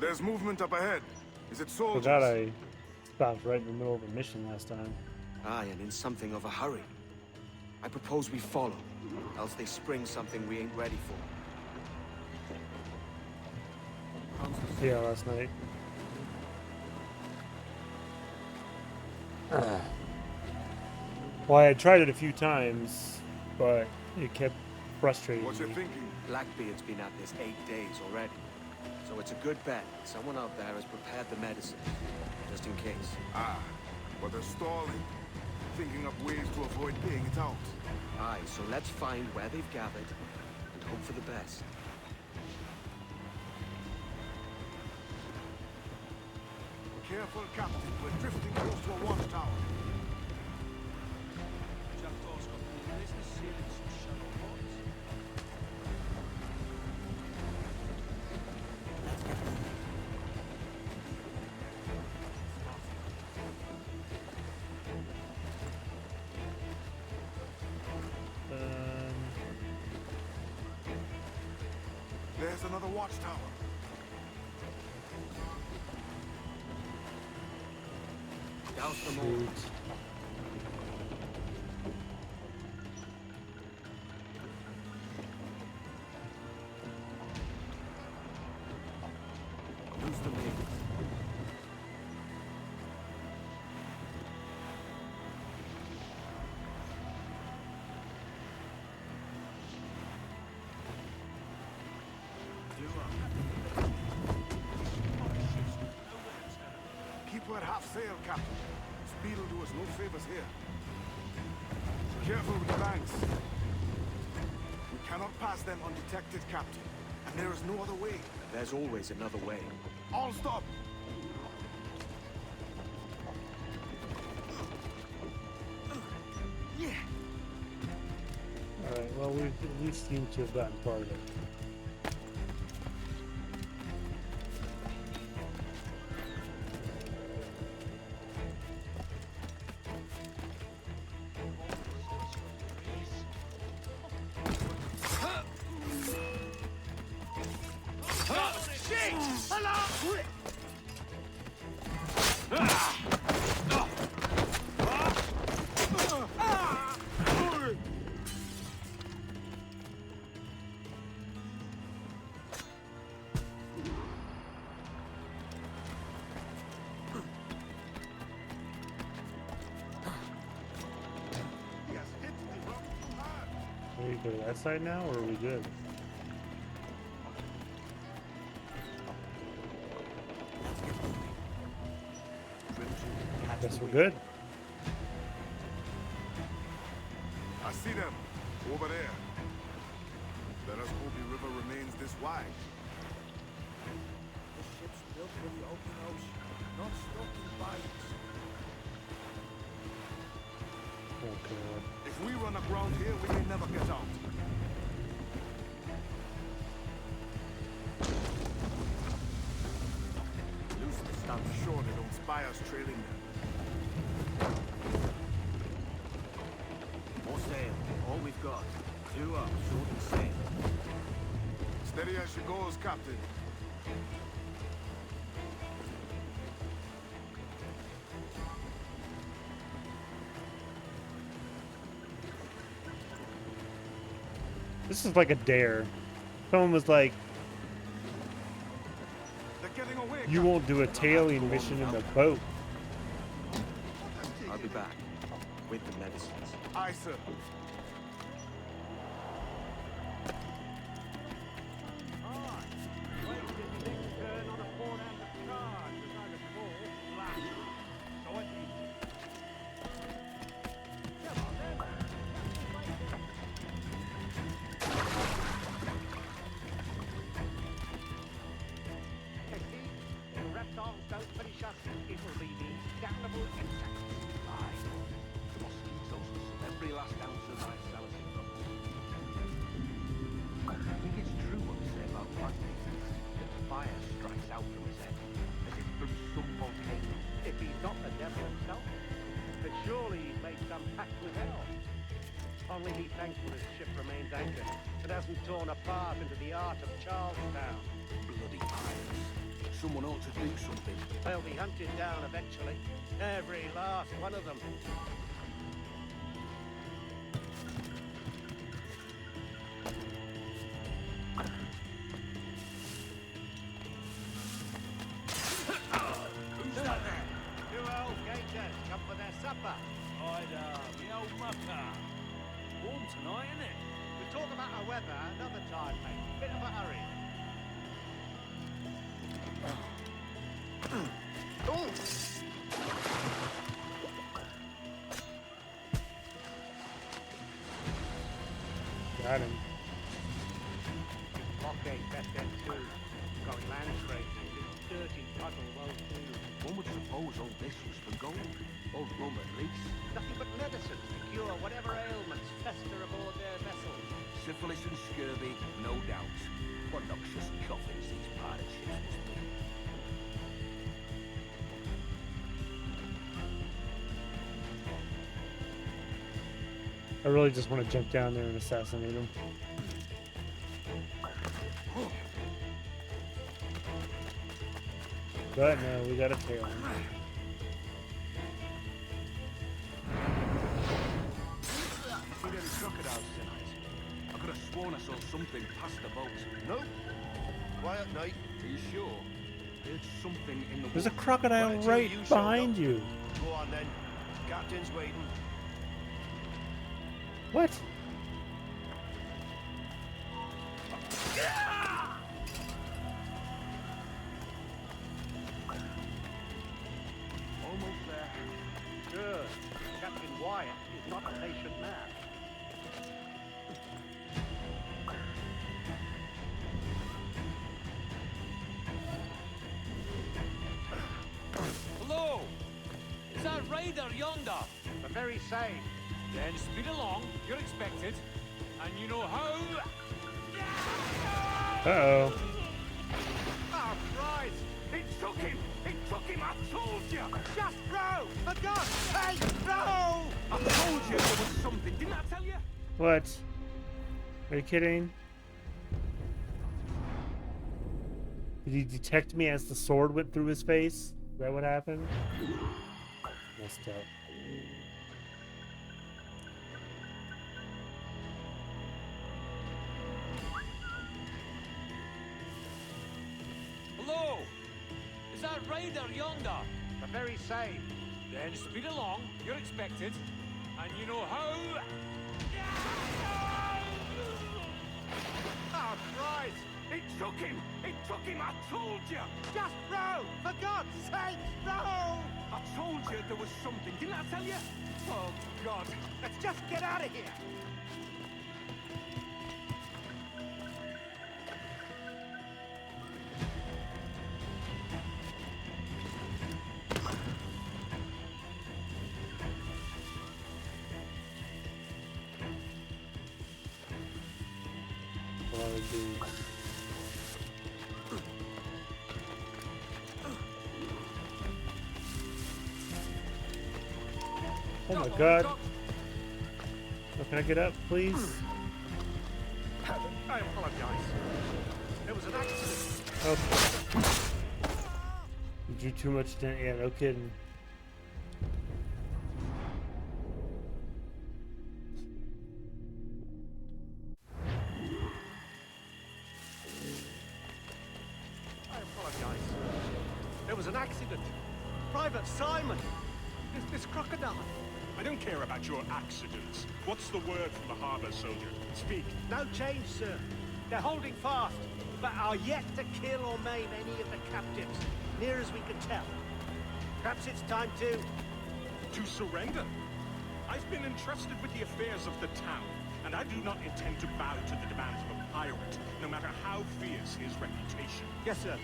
There's movement up ahead. Is it soldiers? Forgot I stopped right in the middle of a mission last time. Aye, and in something of a hurry. I propose we follow, else they spring something we ain't ready for. Yeah, last night. Well, I had tried it a few times, but it kept frustrating What you me. thinking? Blackbeard's been at this 8 days already. So it's a good bet. Someone out there has prepared the medicine, just in case. Ah, but they're stalling. Thinking up ways to avoid paying it out. Aye, so let's find where they've gathered, and hope for the best. Careful, Captain. We're drifting close to a watchtower. There's another watchtower. Douse them all. Loose the main. Keep her at half sail, Captain. Speed will do us no favors here. Careful with the banks. We cannot pass them undetected, Captain. And there is no other way. There's always another way. All stop! Yeah. Alright, well, we at least seem to have gotten part of it. Are we go to that side now, or are we good? Guess we're good. I see them. Over there. Let us hope the river remains this wide. The ship's built for the open ocean, not stuck in bites. Oh, God. If we run aground here, we may never get out. Loose the stuff. Sure they don't spy us trailing them. More sail. All we've got. 2 up, short and sail. Steady as she goes, Captain. This is like a dare. Someone was like, They're getting away, you won't do a tailing mission in the boat. I'll be back. With the medicines. Aye, sir. Only be thankful his ship remains anchored and hasn't torn apart into the art of Charlestown. Bloody pirates. Someone ought to do something. They'll be hunted down eventually. Every last one of them. Who's that there? Two old gators come for their supper. The old mucker. Warm tonight, isn't it? We'll talk about our weather another time, mate. Bit of a hurry. Got him. Blockade best end too. Going land grazing. This dirty puddle won't do. One would suppose all this was for gold. Or rum at least. Nothing but medicine to cure whatever ailments fester aboard their vessels. Syphilis and scurvy, no doubt. What noxious coffins these pirate ships must be. I really just want to jump down there and assassinate him. But no, we got a tail. Seen any crocodiles tonight? I could have sworn I saw something past the boat. Nope. Quiet night. Are you sure? There's something in the There's a water. crocodile Well, right you showed behind up. you. Go on then. Captain's waiting. What? Almost there. Good. Captain Wyatt is not a patient man. Hello! Is that raider yonder? The very same. Then speed along, you're expected. And you know how... Uh-oh. Oh, Christ! It took him! It took him! I told you! Just row! For God's sake, row! I told you there was something! Didn't I tell you? What? Are you kidding? Did he detect me as the sword went through his face? Is that what happened? Messed up. Hello! Is that raider yonder? The very same. Then speed along, you're expected. And you know how... Oh, Christ! It took him! It took him! I told you! Just row! For God's sake, row! I told you there was something! Didn't I tell you? Oh, God! Let's just get out of here! A lot of dudes. Oh my god. Oh, can I get up, please? I apologize. It was an accident. Oh. You drew too much attention. Yeah, no kidding. I apologize. It was an accident. Private Simon! This crocodile! I don't care about your accidents. What's the word from the harbor, soldier? Speak. No change, sir. They're holding fast, but are yet to kill or maim any of the captives, near as we can tell. Perhaps it's time to... To surrender? I've been entrusted with the affairs of the town, and I do not intend to bow to the demands of a pirate, no matter how fierce his reputation. Yes, sir.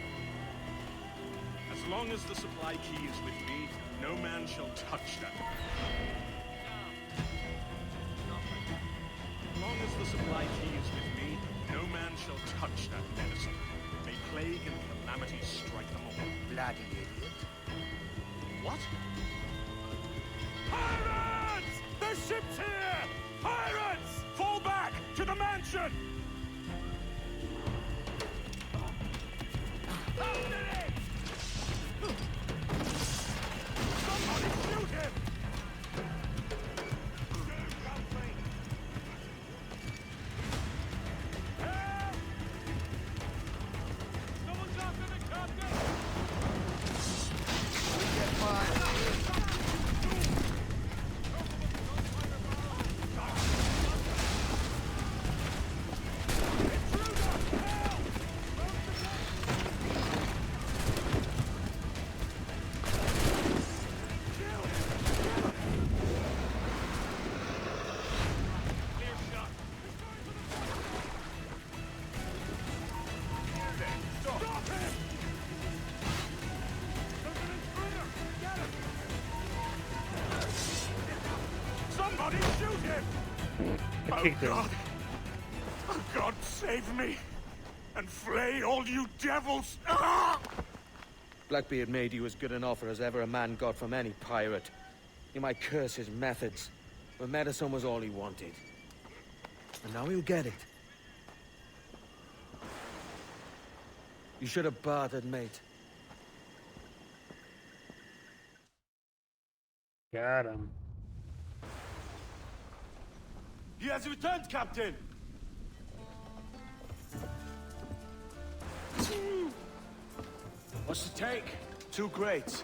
As long as the supply key is with me, no man shall touch that. As long as the supply key is with me, no man shall touch that medicine. May plague and calamity strike them all. Bloody idiot. What? Pirates! The ship's here! Pirates! Fall back to the mansion! After it! kicked her. God. Oh, God, save me. And flay all you devils. Ah! Blackbeard made you as good an offer as ever a man got from any pirate. You might curse his methods, but medicine was all he wanted. And now he'll get it. You should have bartered, mate. Got him. He has returned, Captain! What's the take? 2 crates.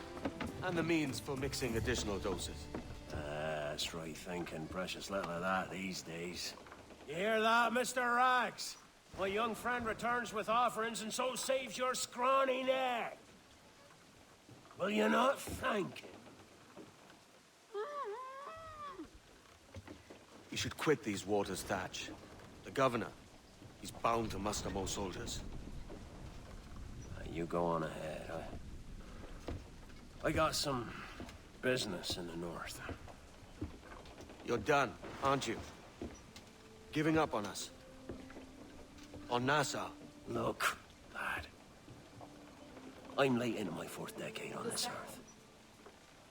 And the means for mixing additional doses. That's right thinking. Precious little of that these days. You hear that, Mr. Rags? My young friend returns with offerings and so saves your scrawny neck. Will you not thank him? You should quit these waters, Thatch. The governor, he's bound to muster more soldiers. You go on ahead. I got some business in the north. You're done, aren't you? Giving up on us. On Nassau. Look, lad. I'm late into my 4th decade on this earth.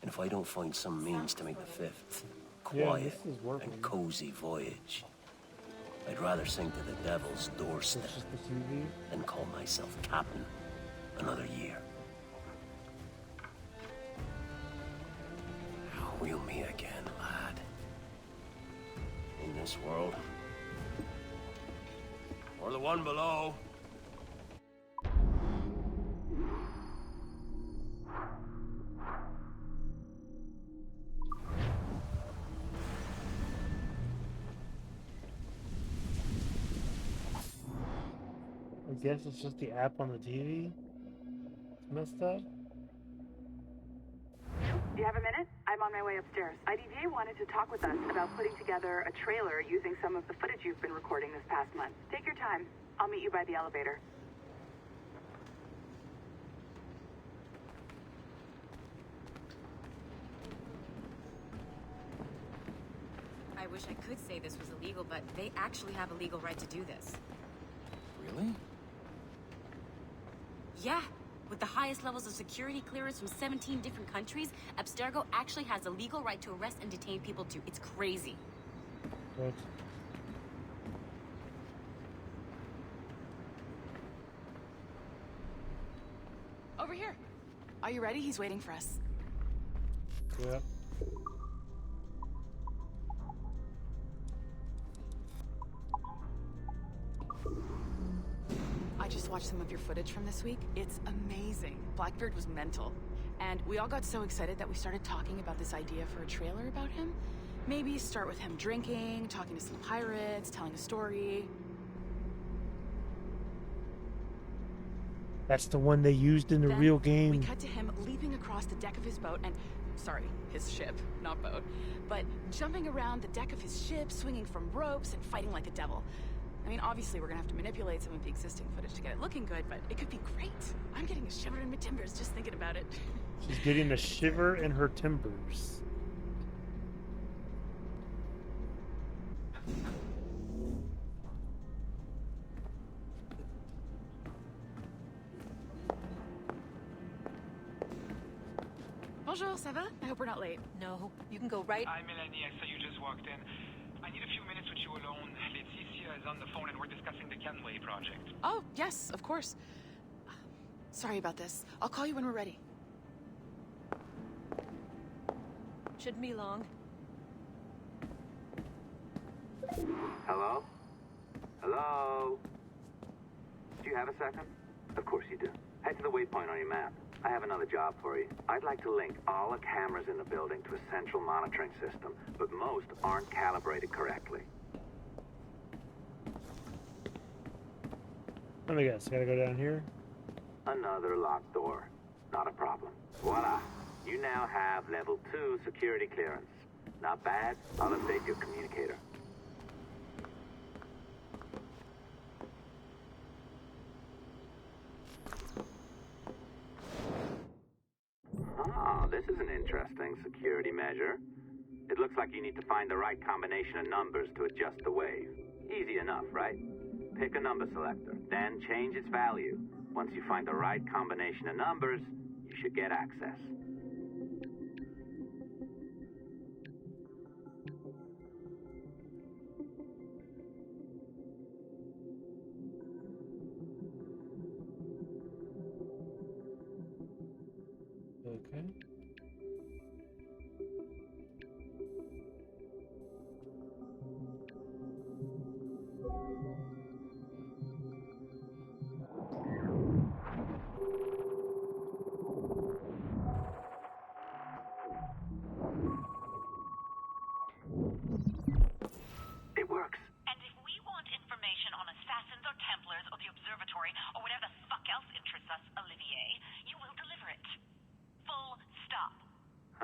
And if I don't find some means to make the 5th quiet this is working. and cozy voyage, I'd rather sink to the devil's doorstep It's just the TV. than call myself captain another year. We'll meet again, lad. In this world. Or the one below. I guess it's just the app on the TV. It's messed up. Do you have a minute? I'm on my way upstairs. IDJ wanted to talk with us about putting together a trailer using some of the footage you've been recording this past month. Take your time. I'll meet you by the elevator. I wish I could say this was illegal, but they actually have a legal right to do this. Really? Yeah. With the highest levels of security clearance from 17 different countries, Abstergo actually has a legal right to arrest and detain people too. It's crazy. What? Over here. Are you ready? He's waiting for us. Yeah. I just watched some of your footage from this week. It's amazing. Blackbeard was mental. And we all got so excited that we started talking about this idea for a trailer about him. Maybe start with him drinking, talking to some pirates, telling a story. That's the one they used in the Then real game. we cut to him leaping across the deck of his boat and... Sorry, his ship, not boat. But jumping around the deck of his ship, swinging from ropes, and fighting like a devil. I mean, obviously we're gonna have to manipulate some of the existing footage to get it looking good, but it could be great. I'm getting a shiver in my timbers just thinking about it. She's getting a shiver in her timbers. Bonjour, ça va? I hope we're not late. No, you can go right... Hi, Melanie. I saw you just walked in. I need a few minutes with you alone. Laetitia is on the phone and we're discussing the Canway project. Oh, yes, of course. Sorry about this. I'll call you when we're ready. Shouldn't be long. Hello? Hello? Do you have a second? Of course you do. Head to the waypoint on your map. I have another job for you. I'd like to link all the cameras in the building to a central monitoring system, but most aren't calibrated correctly. Let me guess, I gotta go down here. Another locked door. Not a problem. Voila. You now have level 2 security clearance. Not bad. I'll update your communicator. Ah, this is an interesting security measure. It looks like you need to find the right combination of numbers to adjust the wave. Easy enough, right? Pick a number selector, then change its value. Once you find the right combination of numbers, you should get access. Okay. It works. And if we want information on assassins or Templars or the observatory or whatever the fuck else interests us, Olivier, you will deliver it. Full stop.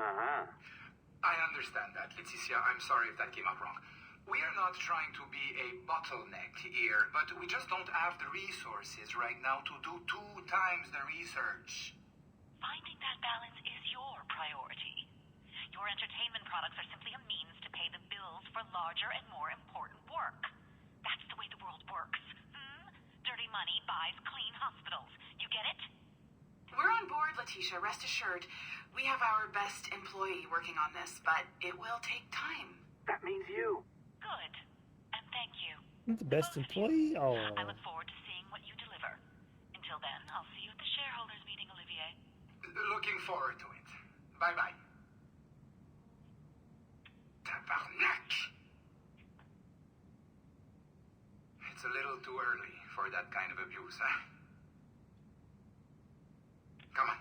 Uh-huh. I understand that, Leticia. I'm sorry if that came out wrong. We are not trying to be a bottleneck here, but we just don't have the resources right now to do 2 times the research. Finding that balance is your priority. Your entertainment products are simply a means to pay the bills for larger and more important work. That's the way the world works. Dirty money buys clean hospitals. You get it? We're on board, Letitia, rest assured. We have our best employee working on this, but it will take time. That means you. Good. And thank you. I'm the best employee? Oh. I look forward to seeing what you deliver. Until then, I'll see you at the shareholders meeting, Olivier. Looking forward to it. Bye-bye. Tabarnak! It's a little too early for that kind of abuse, huh? Come on.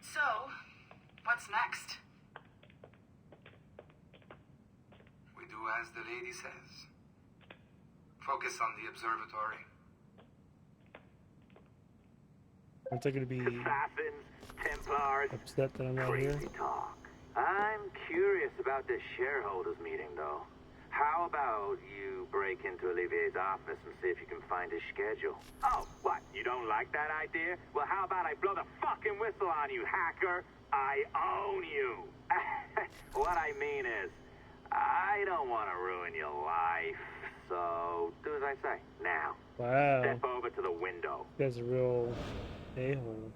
So, what's next? We do as the lady says. Focus on the observatory. Aren't they going to be Assassins, Templars. upset that I'm not here? Crazy talk. I'm curious about this shareholders meeting, though. How about you break into Olivier's office and see if you can find his schedule? Oh, what? You don't like that idea? Well, how about I blow the fucking whistle on you, hacker? I own you. What I mean is, I don't want to ruin your life. So, do as I say. Now. Wow. Step over to the window. You guys are real a-hole.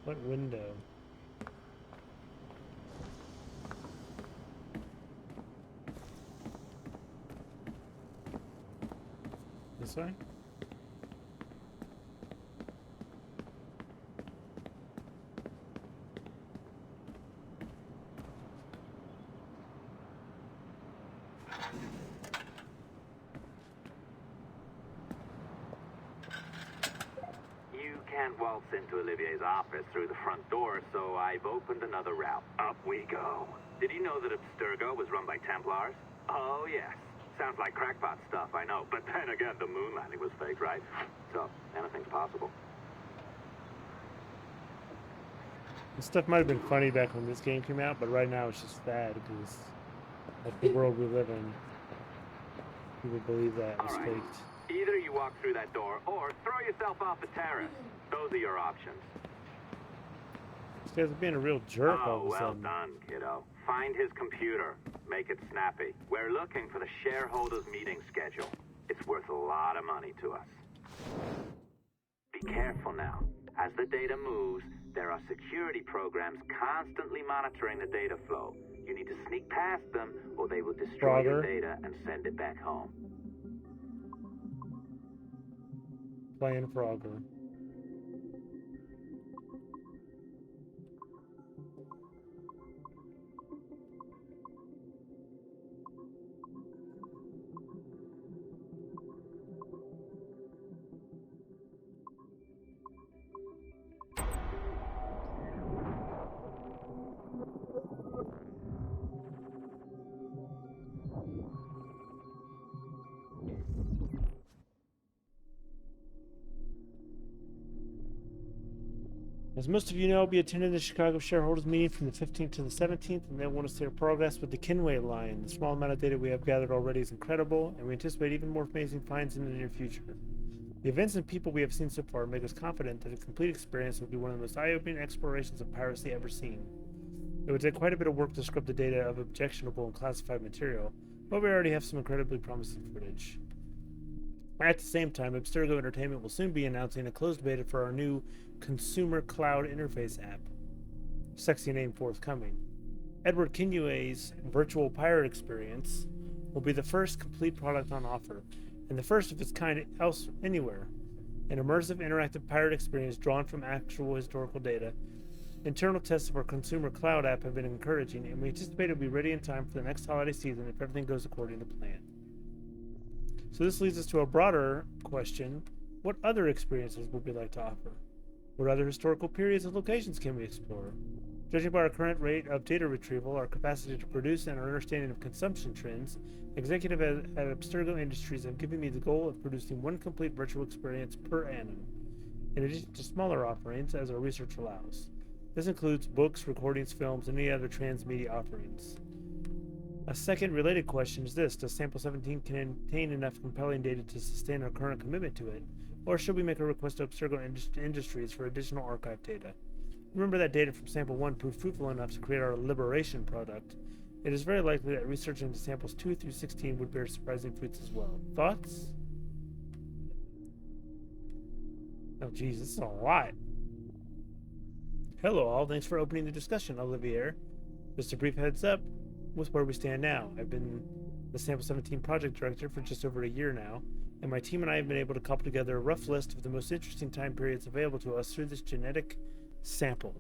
What window? This way? You can't waltz into Olivier's office through the front door, so I've opened another route. Up we go. Did you know that Abstergo was run by Templars? Oh, yes. Sounds like crackpot stuff, I know. But then again, the moon landing was fake, right? So, anything's possible. This stuff might have been funny back when this game came out, but right now it's just sad because that's the world we live in. People believe that was faked. Either you walk through that door or throw yourself off the terrace. Those are your options. This guy's being a real jerk all of a well sudden. done, kiddo. Find his computer. Make it snappy. We're looking for the shareholders meeting schedule. It's worth a lot of money to us. Be careful now. As the data moves, there are security programs constantly monitoring the data flow. You need to sneak past them, or they will destroy your data and send it back home. Playing Frogger. As most of you know, I'll be attending the Chicago shareholders meeting from the 15th to the 17th, and they want to see our progress with the Kinway line. The small amount of data we have gathered already is incredible, and we anticipate even more amazing finds in the near future. The events and people we have seen so far make us confident that a complete experience will be one of the most eye-opening explorations of piracy ever seen. It would take quite a bit of work to scrub the data of objectionable and classified material, but we already have some incredibly promising footage. At the same time, Abstergo Entertainment will soon be announcing a closed beta for our new consumer cloud interface app. Sexy name forthcoming. Edward Kinue's virtual pirate experience will be the first complete product on offer, and the first of its kind else anywhere. An immersive interactive pirate experience drawn from actual historical data. Internal tests of our consumer cloud app have been encouraging, and we anticipate it will be ready in time for the next holiday season if everything goes according to plan. So this leads us to a broader question. What other experiences would we like to offer? What other historical periods and locations can we explore? Judging by our current rate of data retrieval, our capacity to produce, and our understanding of consumption trends, executives at Abstergo Industries have given me the goal of producing one complete virtual experience per annum, in addition to smaller offerings as our research allows. This includes books, recordings, films, and any other transmedia offerings. A second related question is this: does Sample 17 contain enough compelling data to sustain our current commitment to it, or should we make a request to Abstergo Industries for additional archive data? Remember that data from Sample 1 proved fruitful enough to create our Liberation product. It is very likely that research into Samples 2 through 16 would bear surprising fruits as well. Thoughts? Oh geez, this is a lot. Hello all, thanks for opening the discussion, Olivier. Just a brief heads up with where we stand now. I've been the Sample 17 project director for just over a year now, and my team and I have been able to cobble together a rough list of the most interesting time periods available to us through this genetic sample.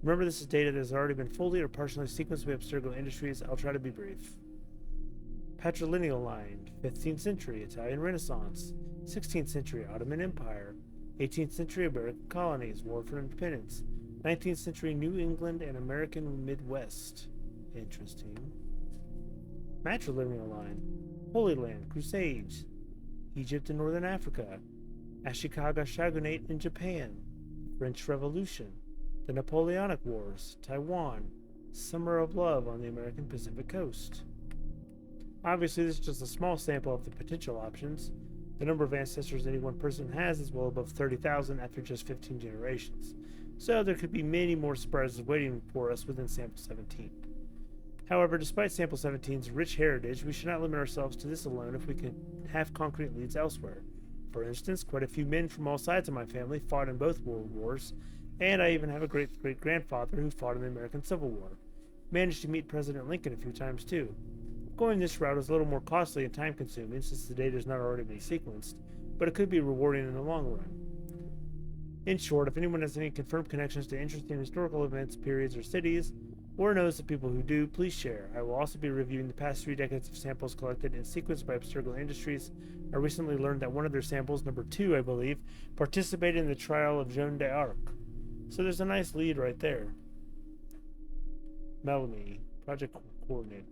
Remember, this is data that has already been fully or partially sequenced by Abstergo Industries. I'll try to be brief. Patrilineal line, 15th century Italian Renaissance, 16th century Ottoman Empire, 18th century American colonies, war for independence, 19th century New England and American Midwest. Interesting. Matrilineal line, Holy Land, Crusades, Egypt and Northern Africa, Ashikaga Shogunate in Japan, French Revolution, the Napoleonic Wars, Taiwan, Summer of Love on the American Pacific Coast. Obviously, this is just a small sample of the potential options. The number of ancestors any one person has is well above 30,000 after just 15 generations, so there could be many more surprises waiting for us within Sample 17. However, despite Sample 17's rich heritage, we should not limit ourselves to this alone if we can have concrete leads elsewhere. For instance, quite a few men from all sides of my family fought in both world wars, and I even have a great-great-grandfather who fought in the American Civil War. Managed to meet President Lincoln a few times too. Going this route is a little more costly and time-consuming since the data has not already been sequenced, but it could be rewarding in the long run. In short, if anyone has any confirmed connections to interesting historical events, periods, or cities, or knows of people who do, please share. I will also be reviewing the past 3 decades of samples collected and sequenced by Abstergo Industries. I recently learned that one of their samples, number 2 I believe, participated in the trial of Joan d'Arc. So there's a nice lead right there. Melanie, project coordinator.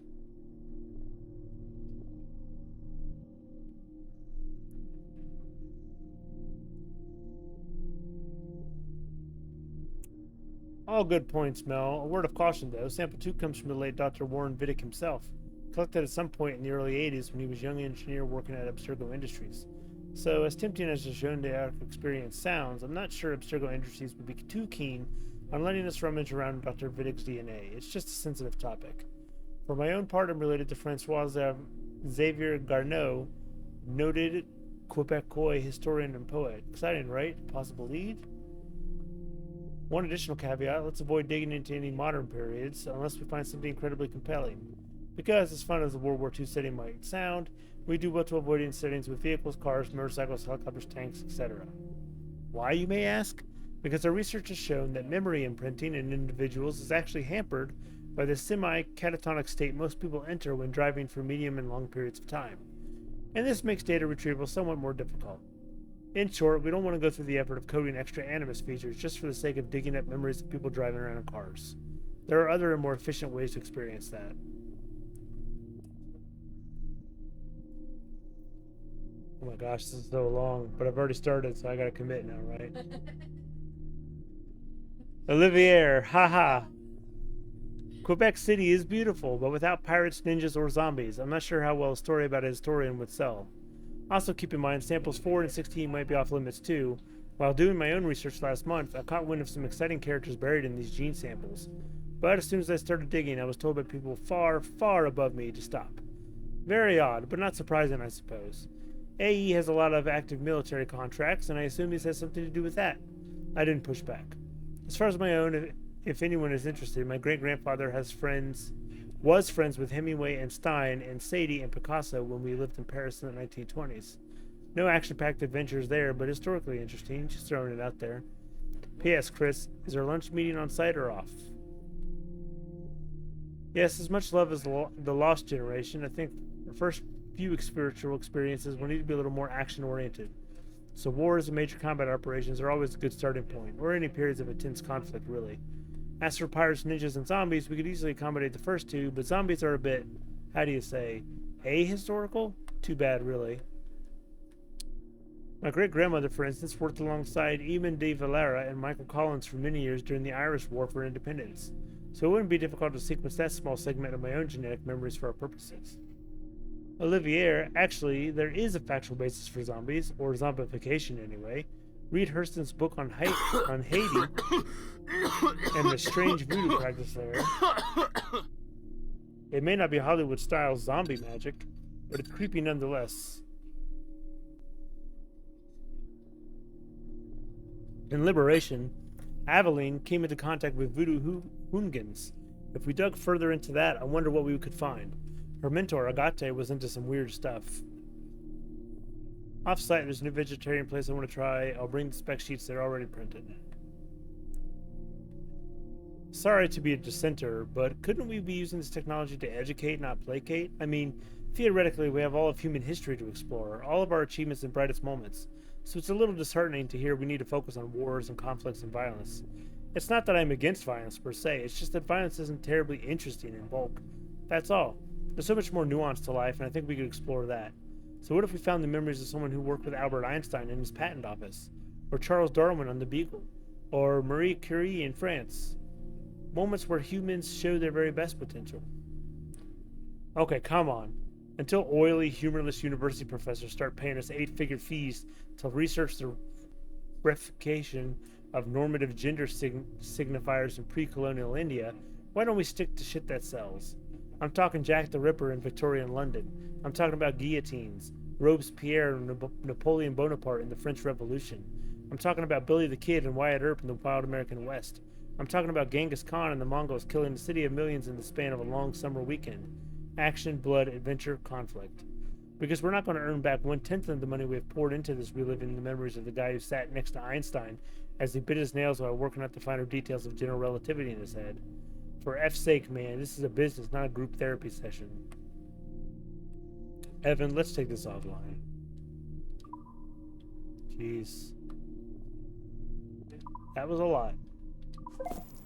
All good points, Mel. A word of caution, though. Sample 2 comes from the late Dr. Warren Vidic himself, collected at some point in the early 80s when he was a young engineer working at Abstergo Industries. So, as tempting as the Joan d'Arc experience sounds, I'm not sure Abstergo Industries would be too keen on letting us rummage around Dr. Vidic's DNA. It's just a sensitive topic. For my own part, I'm related to Francois Xavier Garneau, noted Quebecois historian and poet. Exciting, right? Possible lead? One additional caveat, let's avoid digging into any modern periods unless we find something incredibly compelling. Because, as fun as the World War II setting might sound, we do well to avoid settings with vehicles, cars, motorcycles, helicopters, tanks, etc. Why, you may ask? Because our research has shown that memory imprinting in individuals is actually hampered by the semi-catatonic state most people enter when driving for medium and long periods of time. And this makes data retrieval somewhat more difficult. In short, we don't want to go through the effort of coding extra animus features just for the sake of digging up memories of people driving around in cars. There are other and more efficient ways to experience that. Oh my gosh, this is so long, but I've already started, so I gotta commit now, right? Olivier, haha. Quebec City is beautiful, but without pirates, ninjas, or zombies. I'm not sure how well a story about a historian would sell. Also keep in mind, samples 4 and 16 might be off limits too. While doing my own research last month, I caught wind of some exciting characters buried in these gene samples. But as soon as I started digging, I was told by people far, far above me to stop. Very odd, but not surprising, I suppose. AE has a lot of active military contracts, and I assume this has something to do with that. I didn't push back. As far as my own, if anyone is interested, my great-grandfather was friends with Hemingway and Stein and Sadie and Picasso when we lived in Paris in the 1920s. No action-packed adventures there, but historically interesting, just throwing it out there. P.S. Chris, is our lunch meeting on site or off? Yes, as much love as the Lost Generation, I think the first few spiritual experiences will need to be a little more action-oriented. So wars and major combat operations are always a good starting point, or any periods of intense conflict, really. As for pirates, ninjas, and zombies, we could easily accommodate the first two, but zombies are a bit, how do you say, ahistorical? Too bad, really. My great-grandmother, for instance, worked alongside Eamon de Valera and Michael Collins for many years during the Irish War for Independence, so it wouldn't be difficult to sequence that small segment of my own genetic memories for our purposes. Olivier, actually, there is a factual basis for zombies, or zombification anyway. Read Hurston's book on Haiti and the strange voodoo practice there. It may not be Hollywood-style zombie magic, but it's creepy nonetheless. In Liberation, Aveline came into contact with voodoo hoongans. If we dug further into that, I wonder what we could find. Her mentor, Agate, was into some weird stuff. Off-site, there's a new vegetarian place I want to try. I'll bring the spec sheets, they're already printed. Sorry to be a dissenter, but couldn't we be using this technology to educate, not placate? I mean, theoretically, we have all of human history to explore, all of our achievements and brightest moments. So it's a little disheartening to hear we need to focus on wars and conflicts and violence. It's not that I'm against violence per se, it's just that violence isn't terribly interesting in bulk. That's all. There's so much more nuance to life, and I think we could explore that. So what if we found the memories of someone who worked with Albert Einstein in his patent office? Or Charles Darwin on the Beagle? Or Marie Curie in France? Moments where humans show their very best potential. Okay, come on. Until oily, humorless university professors start paying us 8-figure fees to research the reification of normative gender signifiers in pre-colonial India, why don't we stick to shit that sells? I'm talking Jack the Ripper in Victorian London. I'm talking about guillotines, Robespierre and Napoleon Bonaparte in the French Revolution. I'm talking about Billy the Kid and Wyatt Earp in the wild American West. I'm talking about Genghis Khan and the Mongols killing a city of millions in the span of a long summer weekend. Action, blood, adventure, conflict. Because we're not going to earn back 1/10 of the money we have poured into this reliving the memories of the guy who sat next to Einstein as he bit his nails while working out the finer details of general relativity in his head. For F's sake, man, this is a business, not a group therapy session. Evan, let's take this offline. Jeez. That was a lot.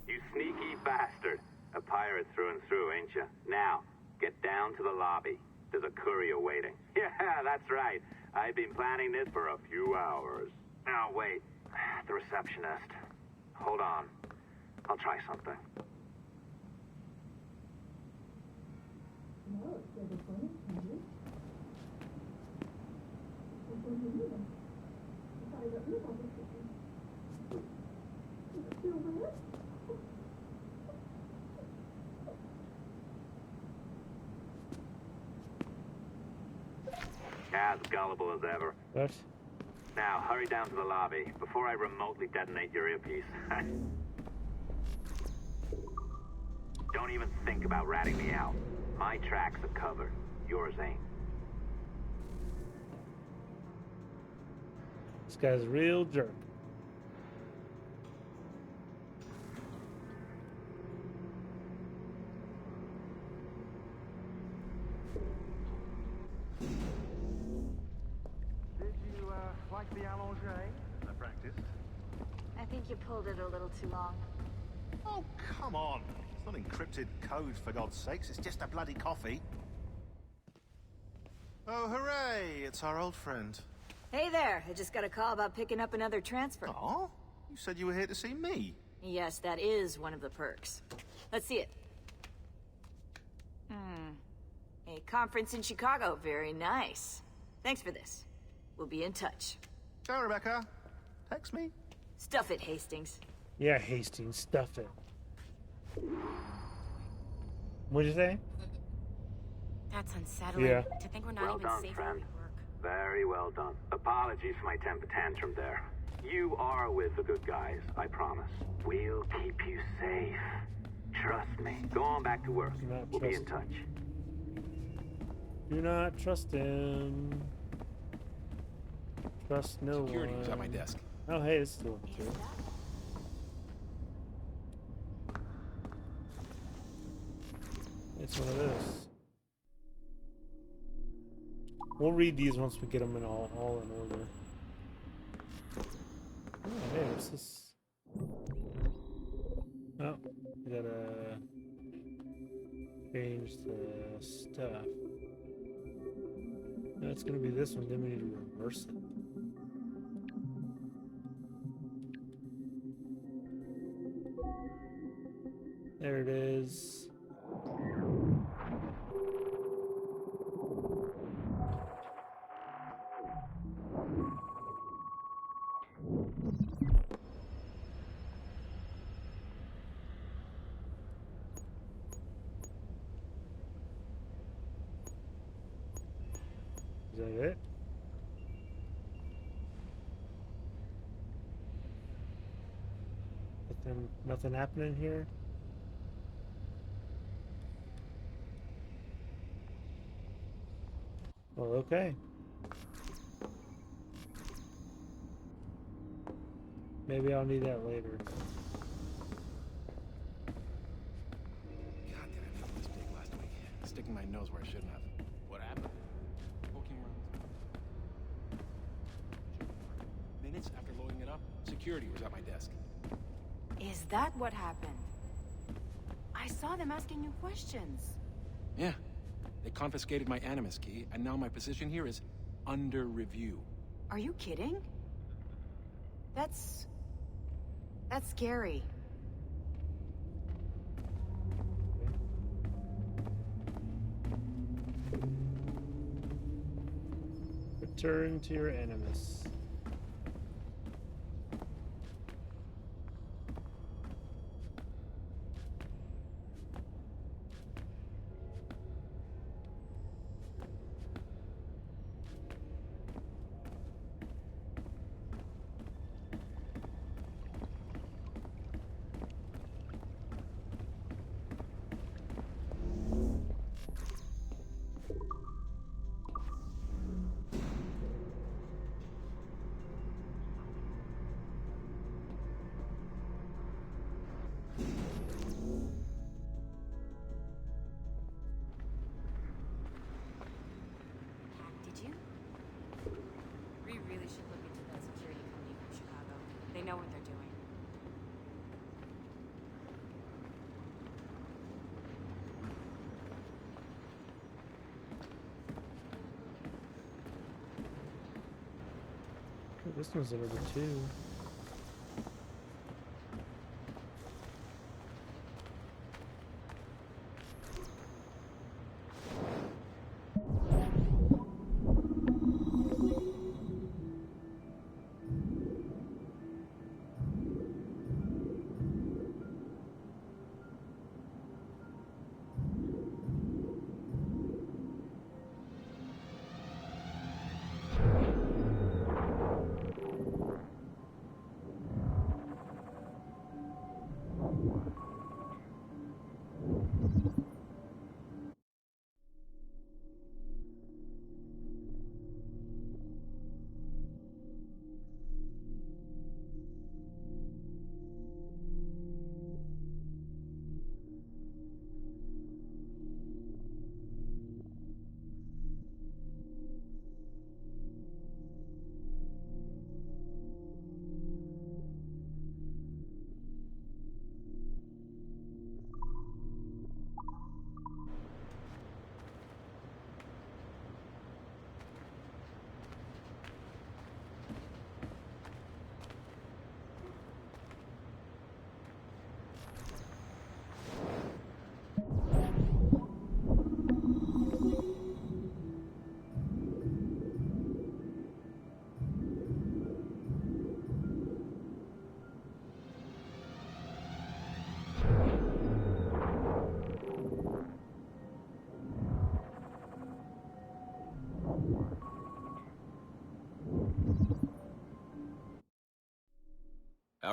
You sneaky bastard. A pirate through and through, ain't you? Now, get down to the lobby. There's a courier waiting. Yeah, that's right. I've been planning this for a few hours. Now, wait. The receptionist. Hold on. I'll try something. As gullible as ever. What? Now, hurry down to the lobby before I remotely detonate your earpiece. Don't even think about ratting me out. My tracks are covered. Yours ain't. This guy's a real jerk. Like the allongé? I practiced. I think you pulled it a little too long. Oh, come on. It's not encrypted code, for God's sakes. It's just a bloody coffee. Oh, hooray! It's our old friend. Hey there. I just got a call about picking up another transfer. Oh? You said you were here to see me. Yes, that is one of the perks. Let's see it. A conference in Chicago. Very nice. Thanks for this. We'll be in touch. Ciao, Rebecca. Text me. Stuff it, Hastings. Yeah, Hastings, stuff it. What'd you say? That's unsettling. Yeah. To think we're not Well even done, safe friend. where we work. Very well done. Apologies for my temper tantrum there. You are with the good guys, I promise. We'll keep you safe. Trust me. Go on back to work. Do not We'll be in trust touch. Do not trust him. Trust no Security one. was at my desk. Oh, hey, this is the one too. It's one of those. We'll read these once we get them in all in order. Oh, hey, what's this? Oh, we gotta change the stuff. No, it's gonna be this one, then we need to reverse it. There it is. Is that it? Nothing happening here? Well, okay. Maybe I'll need that later. God damn, I felt this big last week. Sticking my nose where I shouldn't have. What happened? Poking around. Minutes after loading it up, security was at my desk. Is that what happened? I saw them asking you questions. Yeah. They confiscated my Animus key, and now my position here is under review. Are you kidding? That's scary. Return to your Animus. Did you? We really should look into that security company from Chicago. They know what they're doing. Oh, this one's at number 2.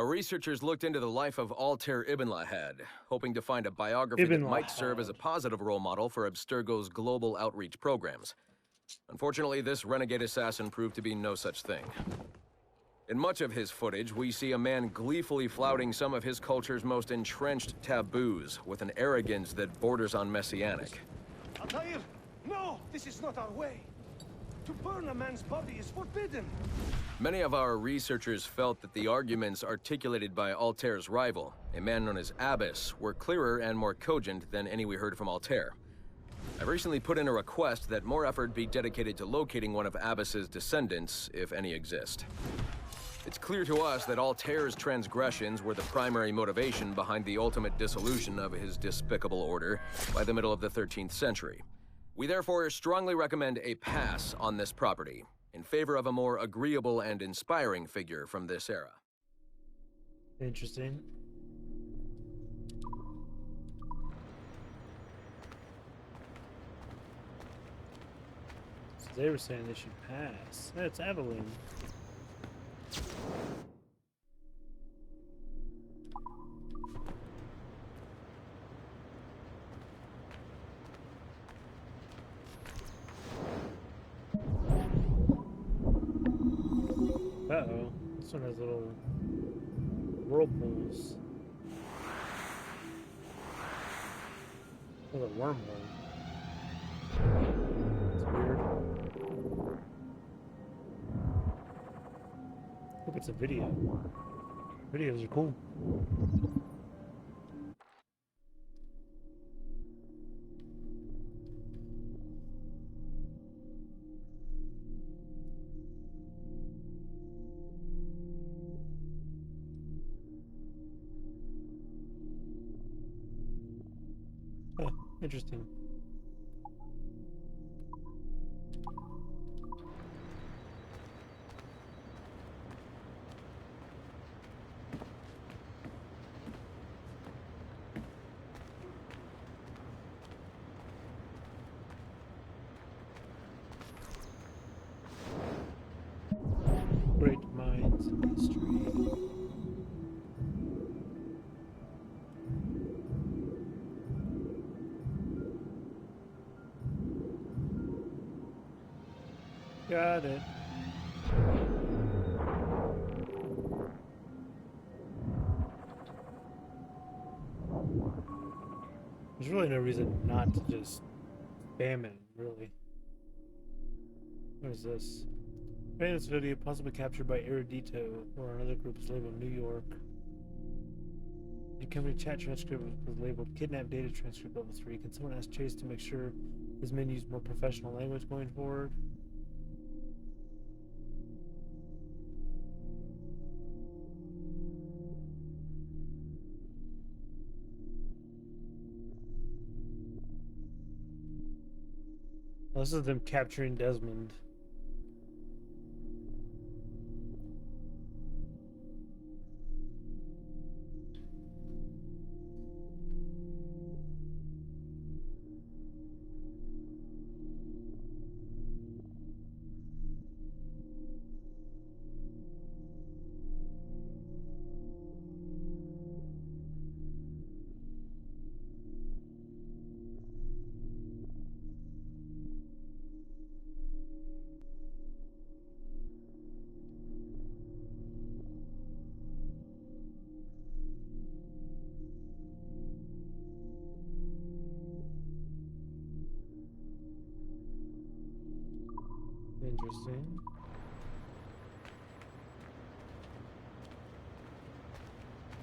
Our researchers looked into the life of Altair Ibn Lahad, hoping to find a biography that Ibn might serve as a positive role model for Abstergo's global outreach programs. Unfortunately, this renegade assassin proved to be no such thing. In much of his footage, we see a man gleefully flouting some of his culture's most entrenched taboos with an arrogance that borders on messianic. Altair! No! This is not our way! To burn a man's body is forbidden! Many of our researchers felt that the arguments articulated by Altair's rival, a man known as Abbas, were clearer and more cogent than any we heard from Altair. I've recently put in a request that more effort be dedicated to locating one of Abbas's descendants, if any exist. It's clear to us that Altair's transgressions were the primary motivation behind the ultimate dissolution of his despicable order by the middle of the 13th century. We therefore strongly recommend a pass on this property, in favor of a more agreeable and inspiring figure from this era. Interesting. So they were saying they should pass. That's Evelyn. Uh-oh. This one has little whirlpools. With a wormhole. It's weird. Hope it's a video. Videos are cool. Huh, interesting. Great minds in history. Got it. There's really no reason not to just spam it, really. What is this? This video possibly captured by Erudito or another group is labeled New York. The company chat transcript was labeled Kidnap Data Transcript Level 3. Can someone ask Chase to make sure his men use more professional language going forward? This is them capturing Desmond. Interesting.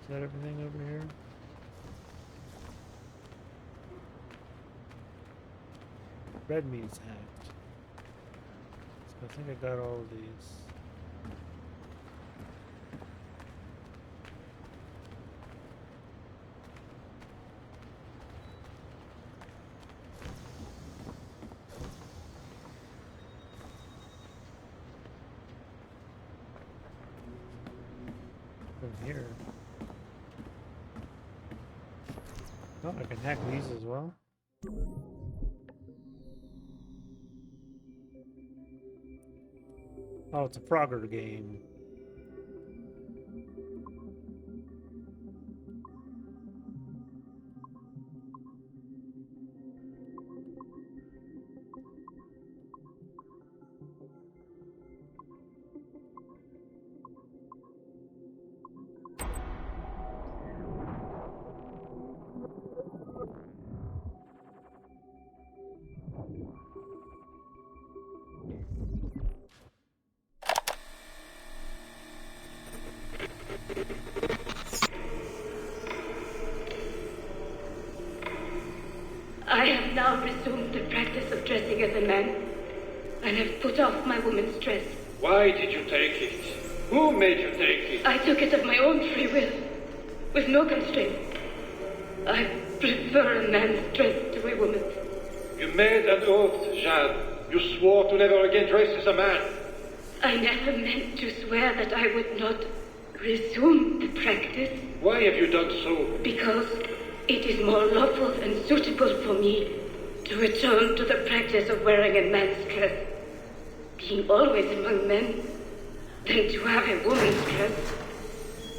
Is that everything over here? Red meat's hacked. So I think I got all of these. From here. Oh, I can hack these as well. Oh, it's a Frogger game. now resumed the practice of dressing as a man, and have put off my woman's dress. Why did you take it? Who made you take it? I took it of my own free will, with no constraint. I prefer a man's dress to a woman's. You made an oath, Jeanne. You swore to never again dress as a man. I never meant to swear that I would not resume the practice. Why have you done so? Because it is more lawful and suitable for me to return to the practice of wearing a man's dress, being always among men, than to have a woman's dress.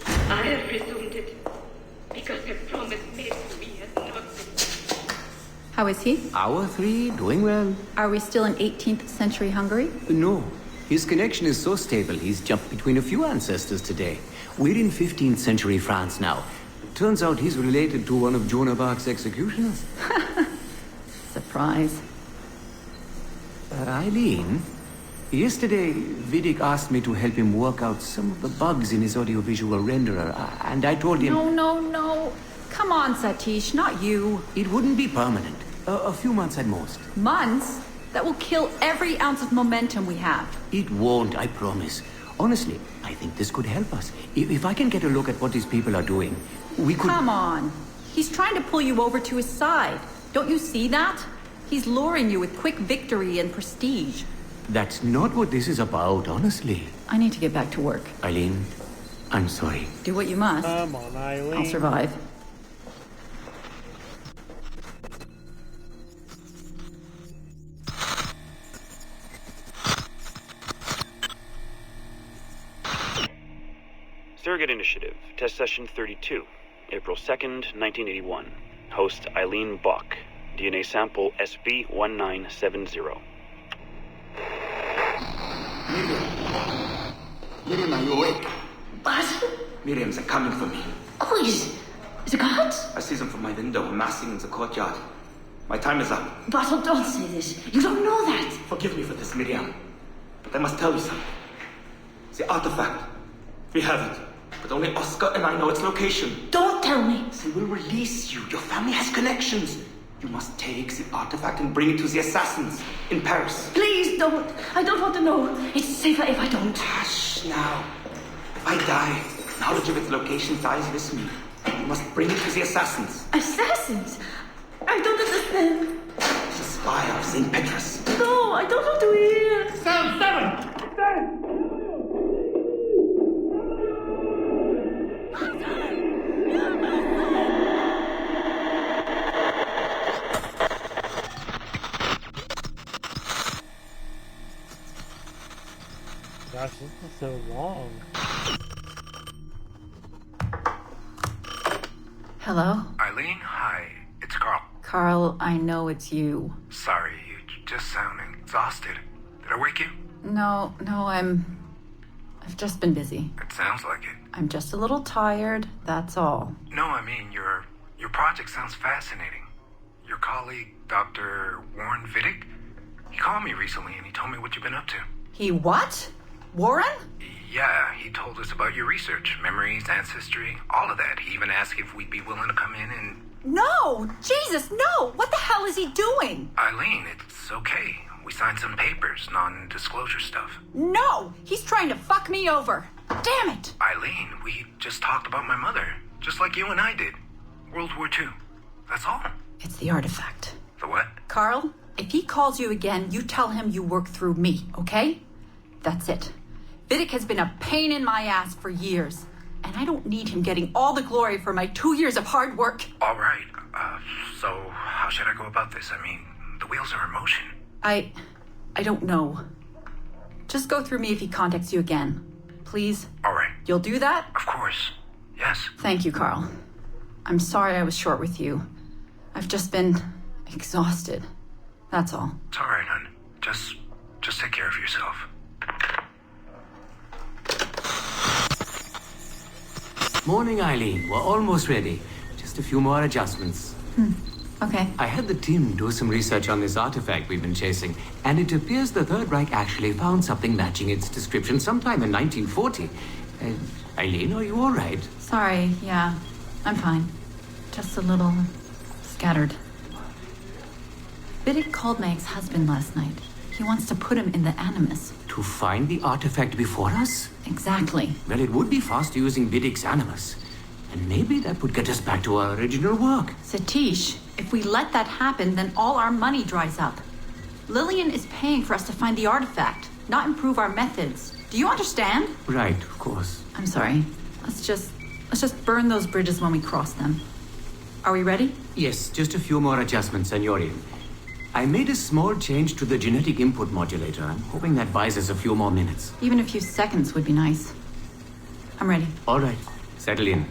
I have resumed it because a promise made to me has not been. How is he? Our three, doing well. Are we still in 18th century Hungary? No. His connection is so stable, he's jumped between a few ancestors today. We're in 15th century France now. Turns out he's related to one of Joan of Arc's executioners. Surprise. Eileen, yesterday Vidic asked me to help him work out some of the bugs in his audiovisual renderer, and I told him... No. Come on, Satish, not you. It wouldn't be permanent. A few months at most. Months? That will kill every ounce of momentum we have. It won't, I promise. Honestly, I think this could help us. If I can get a look at what these people are doing, we could... Come on. He's trying to pull you over to his side. Don't you see that? He's luring you with quick victory and prestige. That's not what this is about, honestly. I need to get back to work. Eileen, I'm sorry. Do what you must. Come on, Eileen. I'll survive. Surrogate Initiative, Test Session 32, April 2nd, 1981. Host Eileen Bach. DNA sample SB1970. Miriam, are you awake? What? Miriam, they're coming for me. Who is the guards? I see them from my window, massing in the courtyard. My time is up. Bartle, don't say this. You don't know that. Forgive me for this, Miriam. But I must tell you something. The artifact. We have it. But only Oscar and I know its location. Don't tell me. They will release you. Your family has connections. You must take the artifact and bring it to the assassins in Paris. Please don't. I don't want to know. It's safer if I don't. Hush now. If I die, knowledge of its location dies with me. You must bring it to the assassins. Assassins? I don't understand. The spire of St. Petrus. No, I don't want to hear. Sound 7! Gosh, this is so long. Hello? Eileen, hi. It's Carl. Carl, I know it's you. Sorry, you just sound exhausted. Did I wake you? No, I've just been busy. It sounds like it. I'm just a little tired, that's all. No, I mean, your project sounds fascinating. Your colleague, Dr. Warren Vidic, he called me recently and he told me what you've been up to. He what? Warren? Yeah, he told us about your research, memories, ancestry, all of that. He even asked if we'd be willing to come in and... No! Jesus, no! What the hell is he doing? Eileen, it's okay. We signed some papers, non-disclosure stuff. No! He's trying to fuck me over. Damn it! Eileen, we just talked about my mother, just like you and I did. World War II. That's all. It's the artifact. The what? Carl, if he calls you again, you tell him you work through me, okay? That's it. Vidic has been a pain in my ass for years, and I don't need him getting all the glory for my 2 years of hard work. All right. So how should I go about this? I mean, the wheels are in motion. I don't know. Just go through me if he contacts you again. Please? All right. You'll do that? Of course. Yes. Thank you, Carl. I'm sorry I was short with you. I've just been exhausted. That's all. It's all right, hon. Just take care of yourself. Morning, Eileen. We're almost ready. Just a few more adjustments. Okay. I had the team do some research on this artifact we've been chasing, and it appears the Third Reich actually found something matching its description sometime in 1940. Eileen, are you all right? Sorry, yeah. I'm fine. Just a little scattered. Vidic called my ex-husband last night. He wants to put him in the Animus. To find the artifact before us? Exactly. Well, it would be fast using Vidic's Animus. And maybe that would get us back to our original work. Satish, if we let that happen, then all our money dries up. Lillian is paying for us to find the artifact, not improve our methods. Do you understand? Right, of course. I'm sorry. Let's just burn those bridges when we cross them. Are we ready? Yes, just a few more adjustments, Senorian. I made a small change to the genetic input modulator. I'm hoping that buys us a few more minutes. Even a few seconds would be nice. I'm ready. All right, settle in.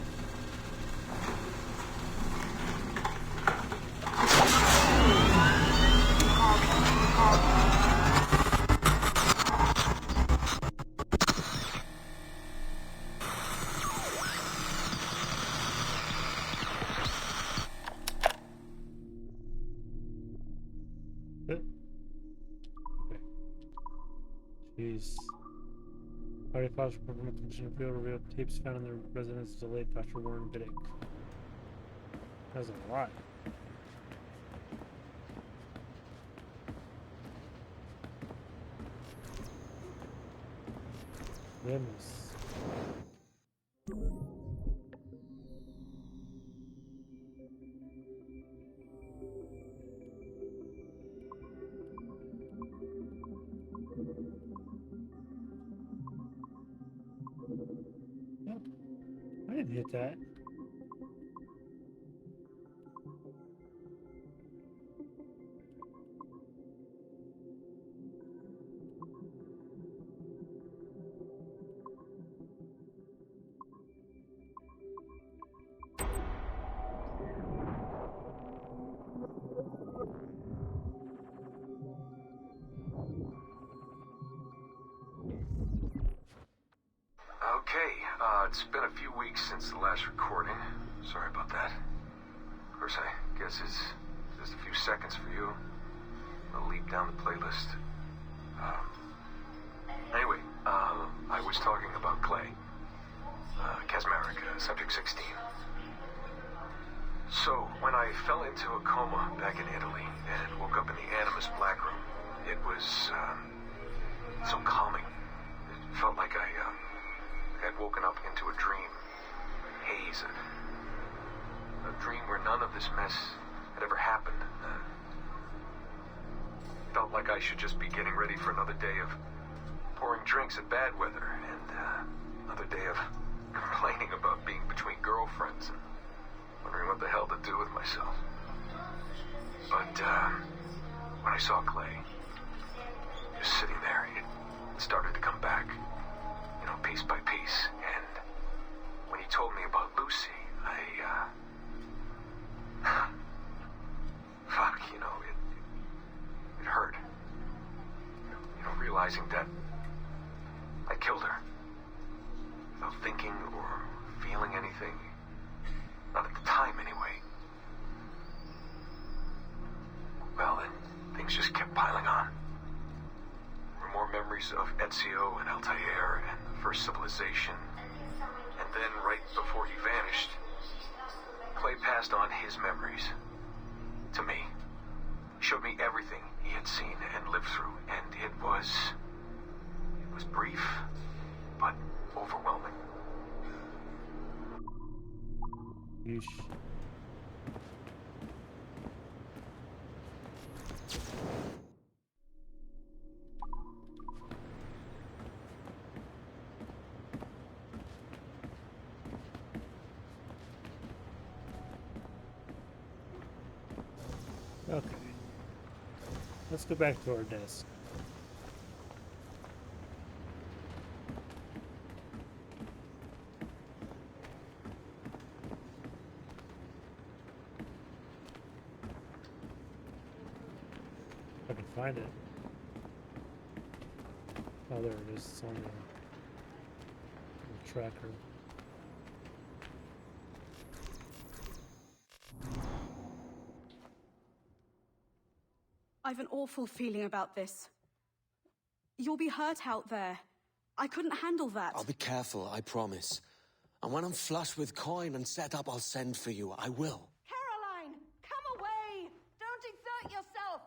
Jeez. Party files from the Commission of Real revealed tapes found in the residence of the late Dr. Warren Vidic. That's a lot. Goodness. Yep. I didn't hit that. Okay, it's been a few weeks since the last recording. Sorry about that. Of course, I guess it's just a few seconds for you. I'll leap down the playlist. Anyway, I was talking about Clay. Casmeric, Subject 16. So, when I fell into a coma back in Italy and woke up in the Animus Black Room, it was, so calming. It felt like I had woken up into a dream. Haze. A dream where none of this mess had ever happened. Felt like I should just be getting ready for another day of pouring drinks at bad weather and another day of complaining about being between girlfriends and wondering what the hell to do with myself. But when I saw Clay just sitting there, it started to come back. Piece by piece, and when he told me about Lucy, fuck, it hurt. Realizing that I killed her without thinking or feeling anything. Not at the time, anyway. Well, then things just kept piling on. There were more memories of Ezio and Altair and First Civilization, and then right before he vanished, Clay passed on his memories to me. He showed me everything he had seen and lived through, and it was brief, but overwhelming. Yeesh. Okay. Let's go back to our desk. If I can find it. Oh, there it is. It's on the tracker. I've an awful feeling about this. You'll be hurt out there. I couldn't handle that. I'll be careful, I promise. And when I'm flush with coin and set up, I'll send for you. I will. Caroline, come away! Don't exert yourself!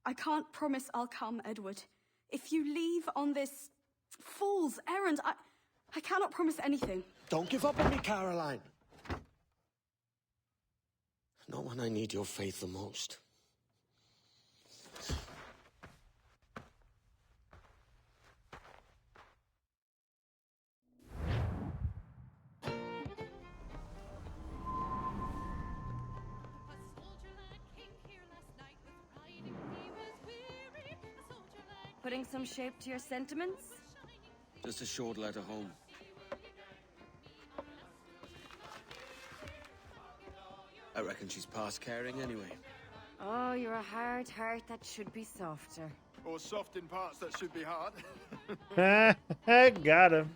I can't promise I'll come, Edward. If you leave on this fool's errand, I cannot promise anything. Don't give up on me, Caroline. Not when I need your faith the most. Putting some shape to your sentiments? Just a short letter home. I reckon she's past caring anyway. Oh, you're a hard heart that should be softer. Or soft in parts that should be hard. Got him.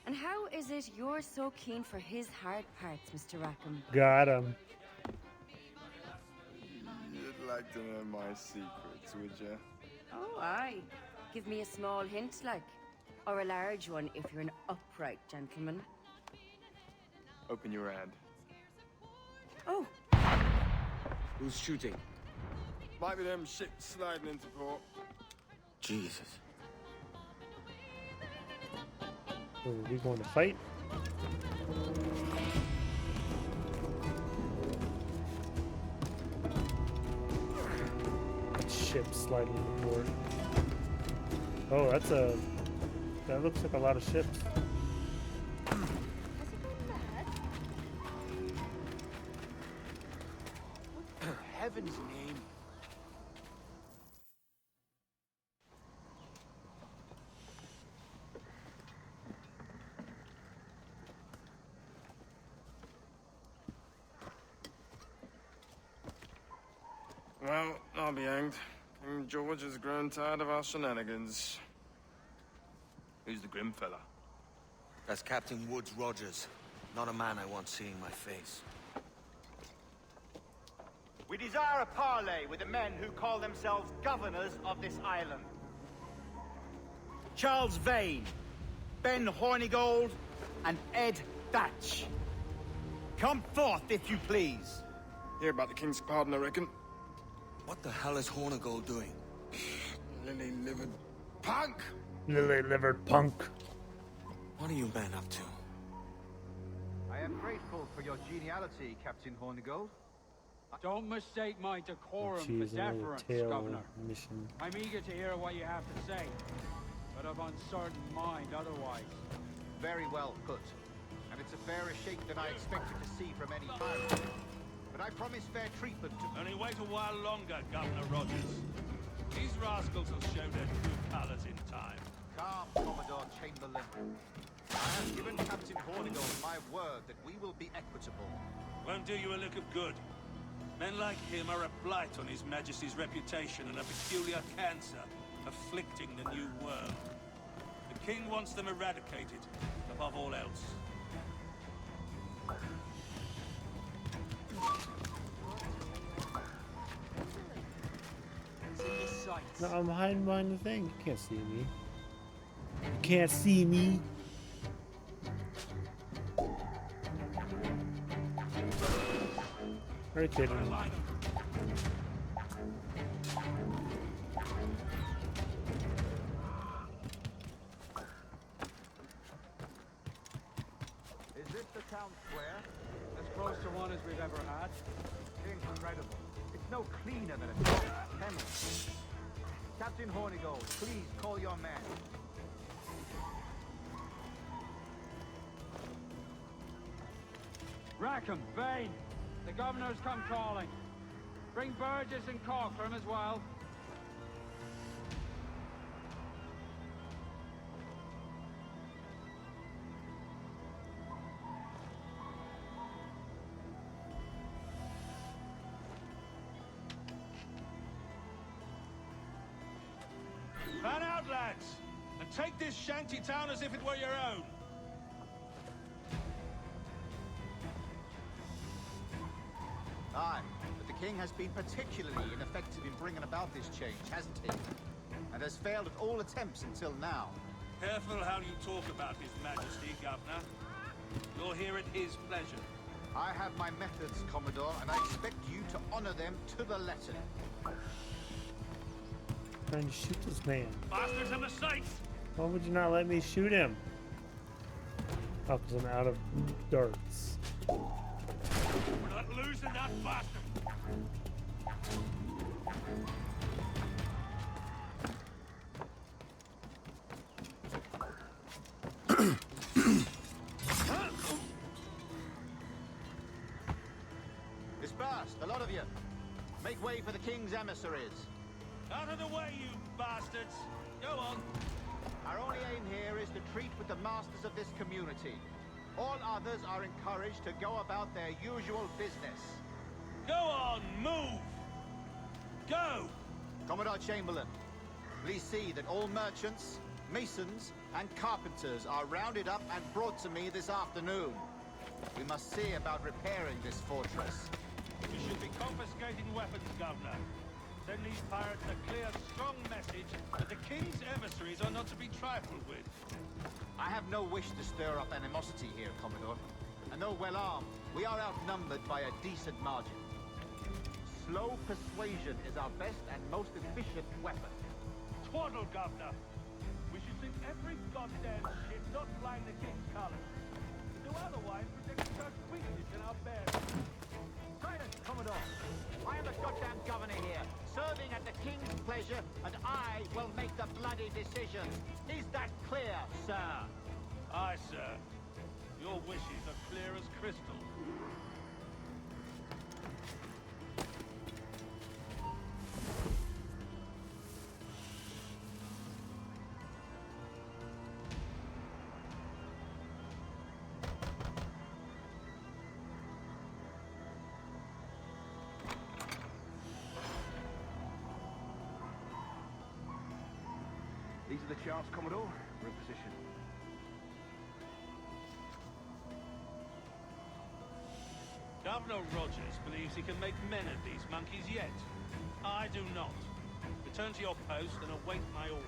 And how is it you're so keen for his hard parts, Mr. Rackham? Got him. You'd like to know my secrets, would you? Oh, aye. Give me a small hint, like. Or a large one if you're an upright gentleman. Open your hand. Oh. Who's shooting? Might be them ships sliding into port. Jesus. Are we going to fight? That ship sliding into port. Oh, that looks like a lot of ships. Heaven's name. Well, I'll be hanged. King George has grown tired of our shenanigans. Who's the grim fella? That's Captain Woods Rogers. Not a man I want seeing my face. We desire a parley with the men who call themselves governors of this island. Charles Vane, Ben Hornigold, and Ed Thatch. Come forth, if you please. Hear about the King's pardon, I reckon. What the hell is Hornigold doing? Lily-livered punk! Lily-livered punk. What are you men up to? I am grateful for your geniality, Captain Hornigold. Don't mistake my decorum for Jeez, another deference, tail Governor. mission. I'm eager to hear what you have to say, but of uncertain mind otherwise. Very well put. And it's a fairer shake than I expected to see from any pirate. But I promise fair treatment to... Only wait a while longer, Governor Rogers. These rascals will show their true colors in time. Calm, Commodore Chamberlain. I have given Captain Hornigold my word that we will be equitable. Won't do you a lick of good. Men like him are a blight on His Majesty's reputation and a peculiar cancer afflicting the New World. The King wants them eradicated, above all else. No, I'm hiding behind the thing. You can't see me. You can't see me. Are you kidding me? Is this the town square? As close to one as we've ever had. Incredible. It's no cleaner than a dog kennel. Captain Hornigold, please call your men. Rackham, Vane, the governor's come calling. Bring Burgess and Cork for him as well. Fan out, lads, and take this shanty town as if it were your own. Aye, but the King has been particularly ineffective in bringing about this change, hasn't he? And has failed at all attempts until now. Careful how you talk about His Majesty, Governor. You're here at his pleasure. I have my methods, Commodore, and I expect you to honor them to the letter. Trying to shoot this man. Bastards, a mistake! Why would you not let me shoot him? Oh, because I'm out of darts. We're not losing that bastard! Dispersed, a lot of you. Make way for the king's emissaries. Out of the way, you bastards! Go on! Our only aim here is to treat with the masters of this community. All others are encouraged to go about their usual business. Go on, move! Go! Commodore Chamberlain, please see that all merchants, masons, and carpenters are rounded up and brought to me this afternoon. We must see about repairing this fortress. We should be confiscating weapons, Governor. Send these pirates a clear, strong message that the king's emissaries are not to be trifled with. I have no wish to stir up animosity here, Commodore. And though well armed, we are outnumbered by a decent margin. Slow persuasion is our best and most efficient weapon. Twaddle, Governor! We should sink every goddamn ship not flying the king's colors. Do otherwise protect such weakness in our bearers. Silence, Commodore! I am the goddamn governor here, serving at the king's pleasure, and I will make the bloody decision. Is that clear, sir? Aye, sir. Your wishes are clear as crystal. These are the charts, Commodore. We're in position. Governor Rogers believes he can make men of these monkeys yet. I do not. Return to your post and await my orders.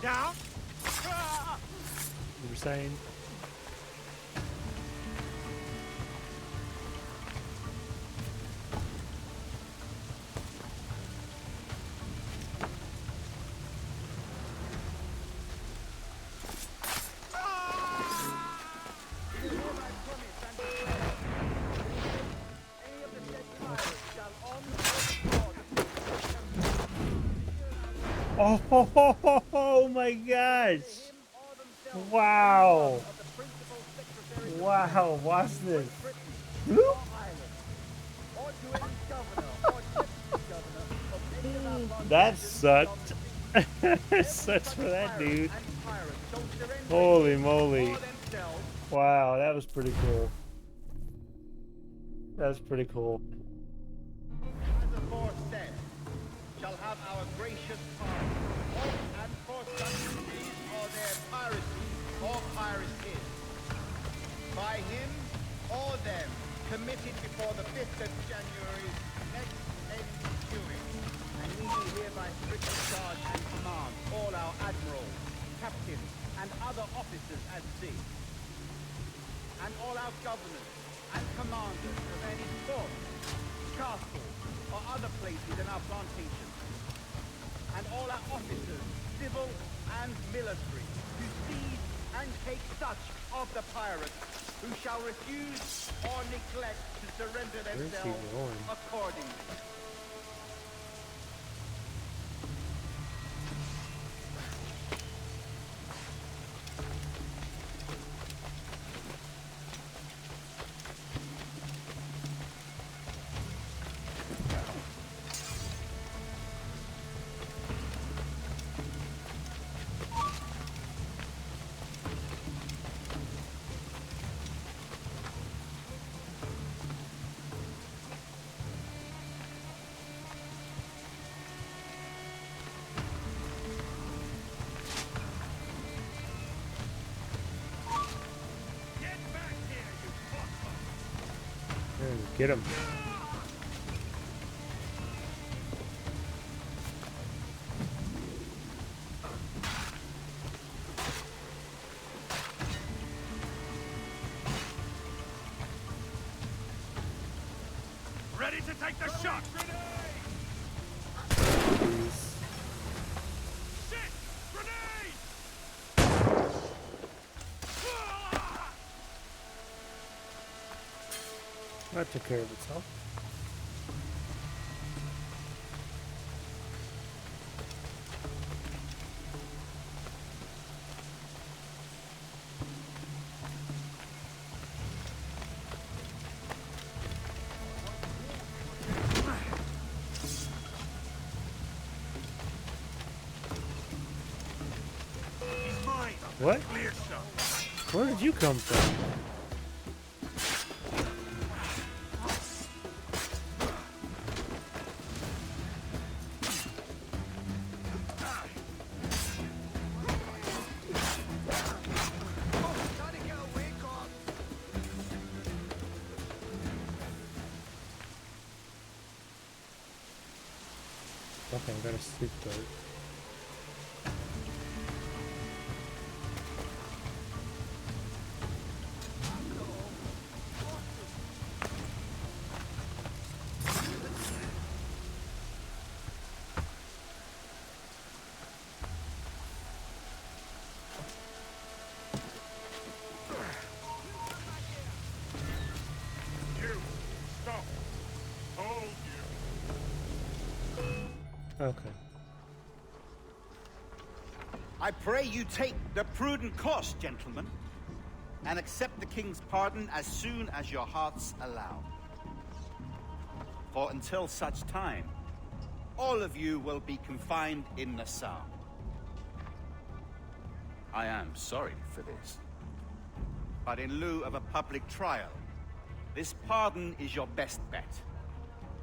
Down! You were saying? Oh my gosh! Wow! Wow, watch this. That sucked. Sucks for that dude. Holy moly. Wow, that was pretty cool. That was pretty cool. As aforesaid, shall have our gracious pardon, and for such deeds or before the 5th of January next ensuing, and we do hereby strictly charge and command all our admirals, captains, and other officers at sea, and all our governors and commanders of any fort, castle, or other places in our plantations, and all our officers, civil and military, to seize and take such of the pirates who shall refuse or neglect to surrender themselves accordingly. Get him. Ready to take the shot! That took care of itself. What? Where did you come from? Okay, I got a sleep dart. Okay. I pray you take the prudent course, gentlemen, and accept the king's pardon as soon as your hearts allow. For until such time, all of you will be confined in Nassau. I am sorry for this, but in lieu of a public trial, this pardon is your best bet.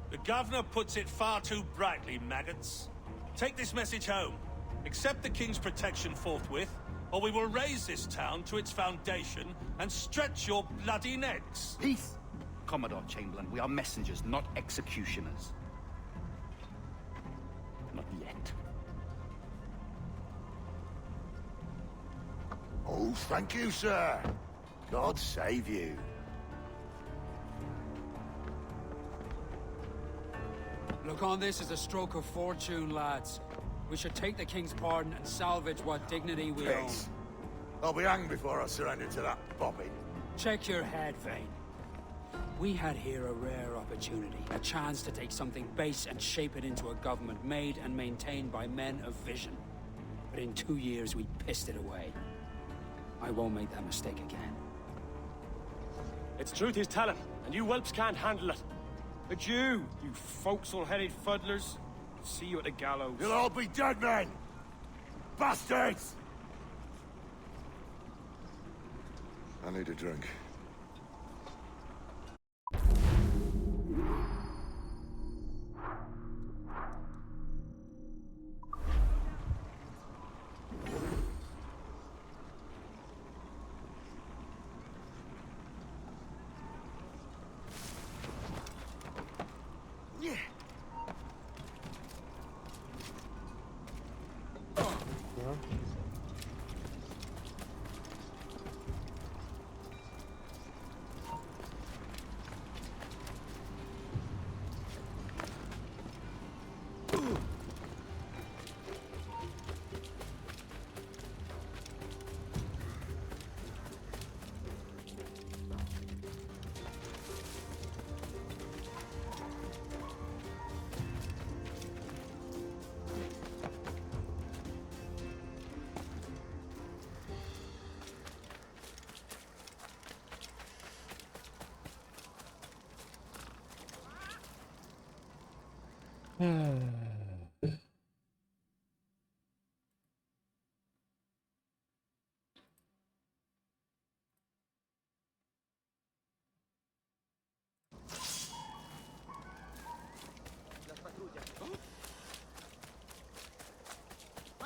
The governor puts it far too brightly, maggots. Take this message home. Accept the king's protection forthwith, or we will raise this town to its foundation and stretch your bloody necks. Peace, Commodore Chamberlain. We are messengers, not executioners. Not yet. Oh, thank you, sir. God save you. Look on this as a stroke of fortune, lads. We should take the king's pardon and salvage what dignity we own. Peace. I'll be hanged before I surrender to that bobbin. Check your head, Vane. We had here a rare opportunity, a chance to take something base and shape it into a government made and maintained by men of vision. But in 2 years, we pissed it away. I won't make that mistake again. It's truth he's telling, and you whelps can't handle it. Adieu, you forecastle-headed fuddlers. See you at the gallows. You'll all be dead men! Bastards! I need a drink.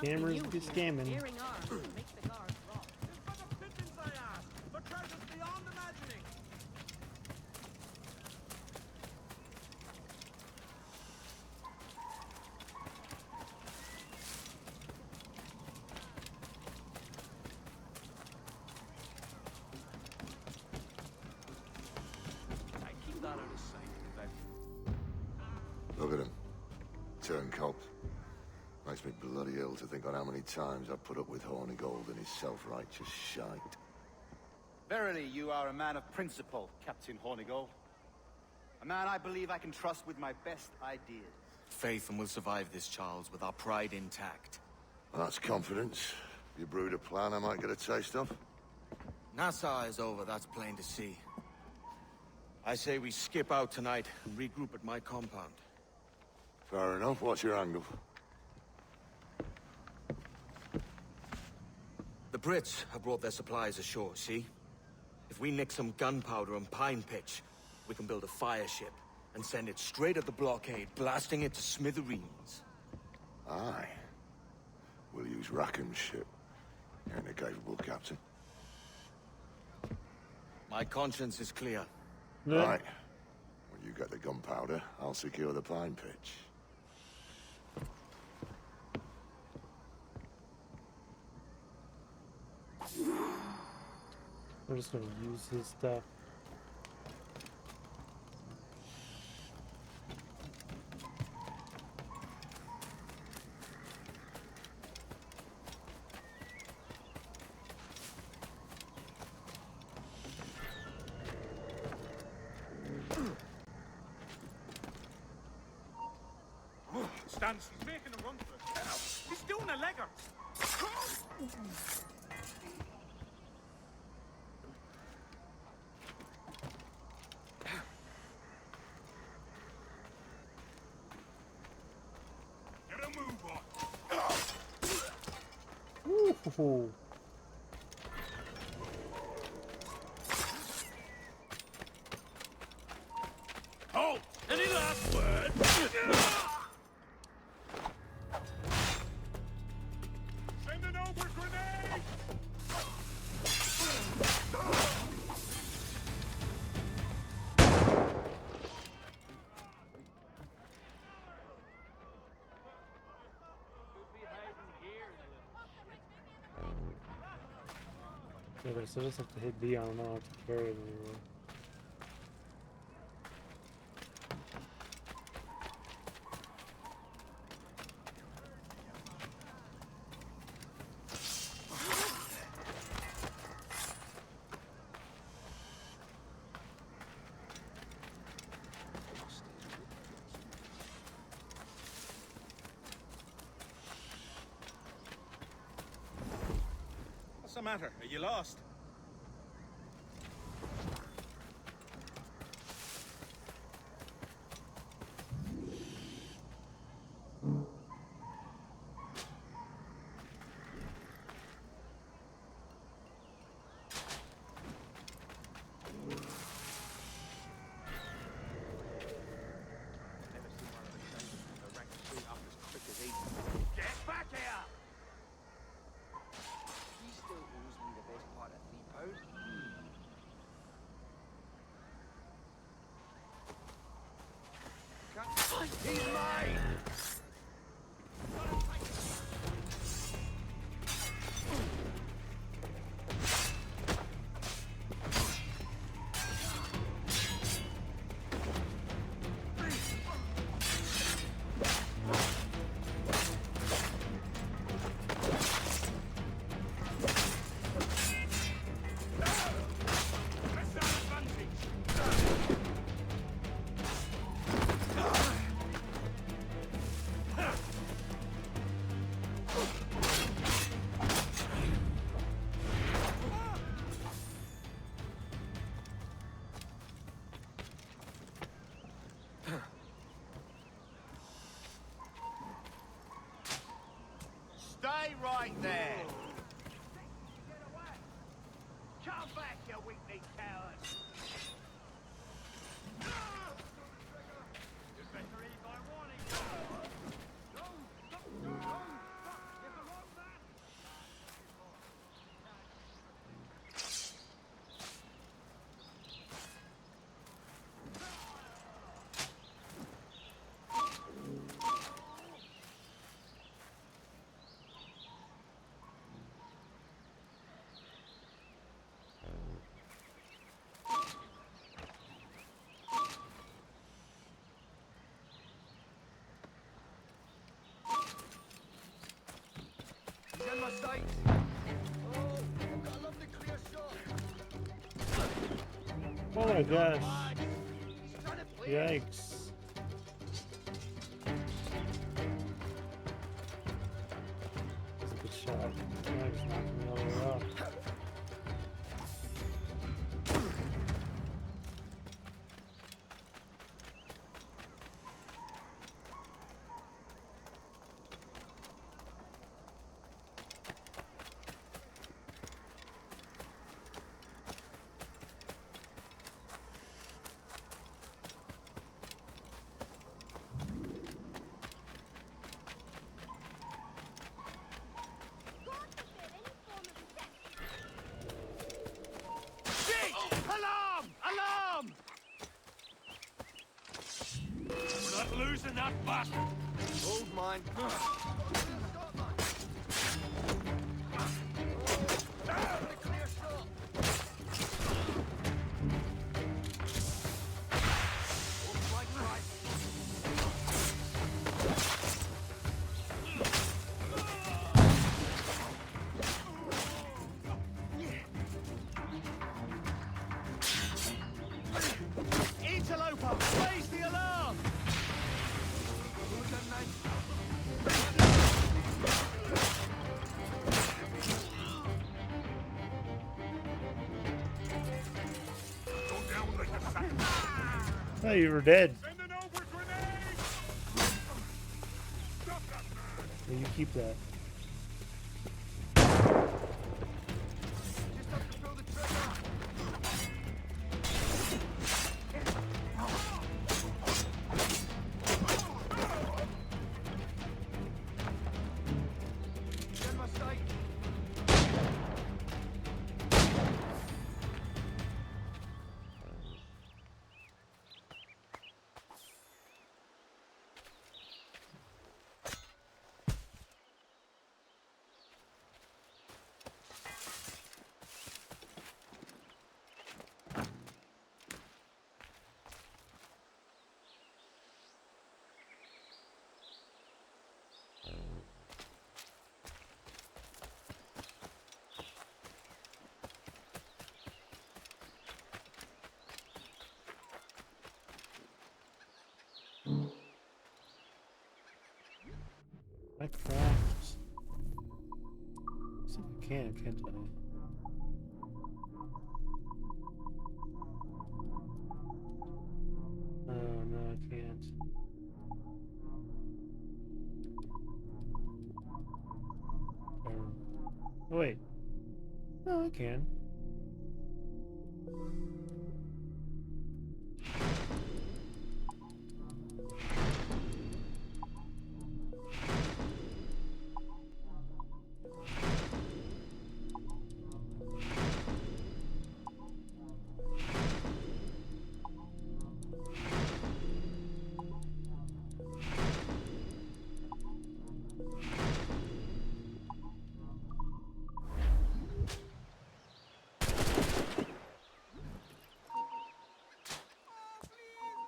Cameras be scamming. Look at him. Turncoat. Makes me bloody ill to think on how many times I've put up with Hornigold and his self-righteous shite. Verily, you are a man of principle, Captain Hornigold. A man I believe I can trust with my best ideas. Faith, and we'll survive this, Charles, with our pride intact. That's confidence. You brewed a plan I might get a taste of? Nassau is over, that's plain to see. I say we skip out tonight and regroup at my compound. Fair enough. What's your angle? The Brits have brought their supplies ashore, see? If we nick some gunpowder and pine pitch, we can build a fire ship and send it straight at the blockade, blasting it to smithereens. Aye. We'll use Rackham's ship. Ain't a capable captain. My conscience is clear. Right. When you get the gunpowder, I'll secure the pine pitch. We're just gonna use his stuff. Stance, he's making a run for it. He's doing a legger. Ooh. Halt! Any last word? Send an over grenade! Okay, so just have to hit B on and not have to carry it anymore. What's the matter? Are you lost? Get back here! He still owes me the best part of £3. He's mine! right there. Come back, you weakling coward. You'd better eat by warning. He's in my sight. Oh, I've got a lovely clear shot. Oh my gosh. Yikes. That's a good shot. Yeah, just knocking me all the way off. Alarm! Alarm! We're not losing that bastard! Hold mine. Interloper, raise the alarm! Oh, you were dead. Yeah, you keep that. I craft. See if I can, can't I? Oh, no, I can't. Oh, wait. No, I can.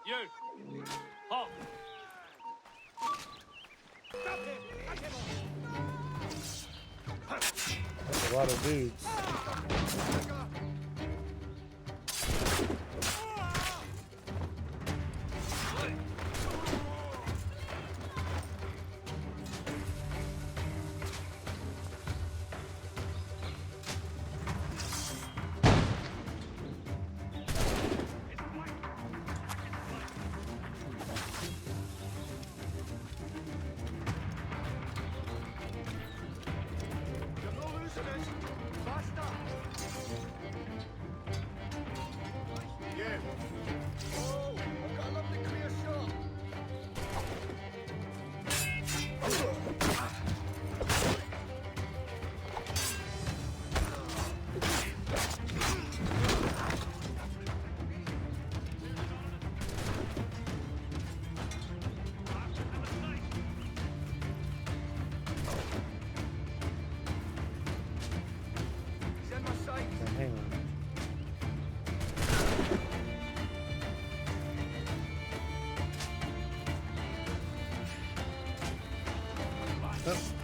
You! Halt! That's a lot of dudes.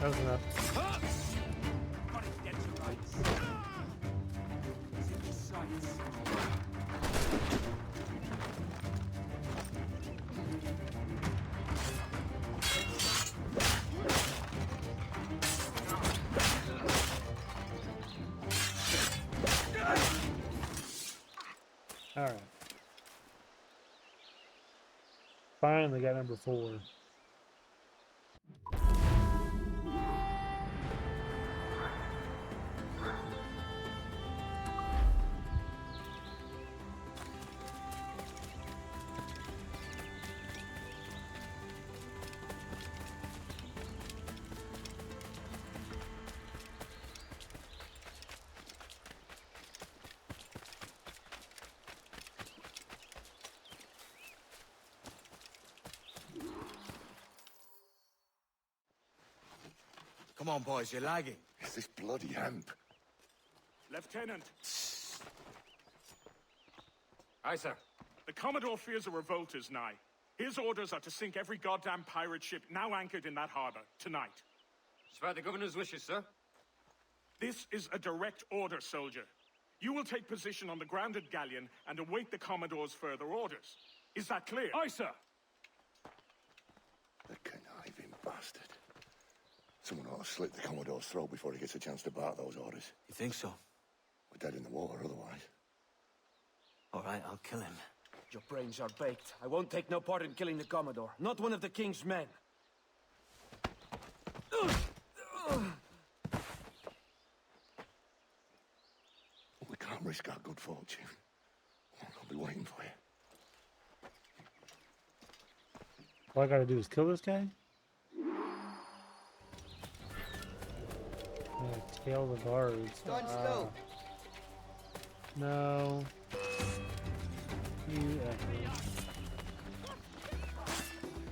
That was enough. All right. Finally got number 4. Come on, boys, you're lagging. It's this bloody hemp. Lieutenant! Aye, sir. The Commodore fears a revolt is nigh. His orders are to sink every goddamn pirate ship now anchored in that harbor, tonight. It's by the governor's wishes, sir. This is a direct order, soldier. You will take position on the grounded galleon and await the Commodore's further orders. Is that clear? Aye, sir. The conniving bastard. Someone ought to slit the Commodore's throat before he gets a chance to bark those orders. You think so? We're dead in the water otherwise. All right, I'll kill him. Your brains are baked. I won't take no part in killing the Commodore. Not one of the King's men. We can't risk our good fortune. I'll be waiting for you. All I gotta do is kill this guy? Tail the guards. Stand still. No. You effing.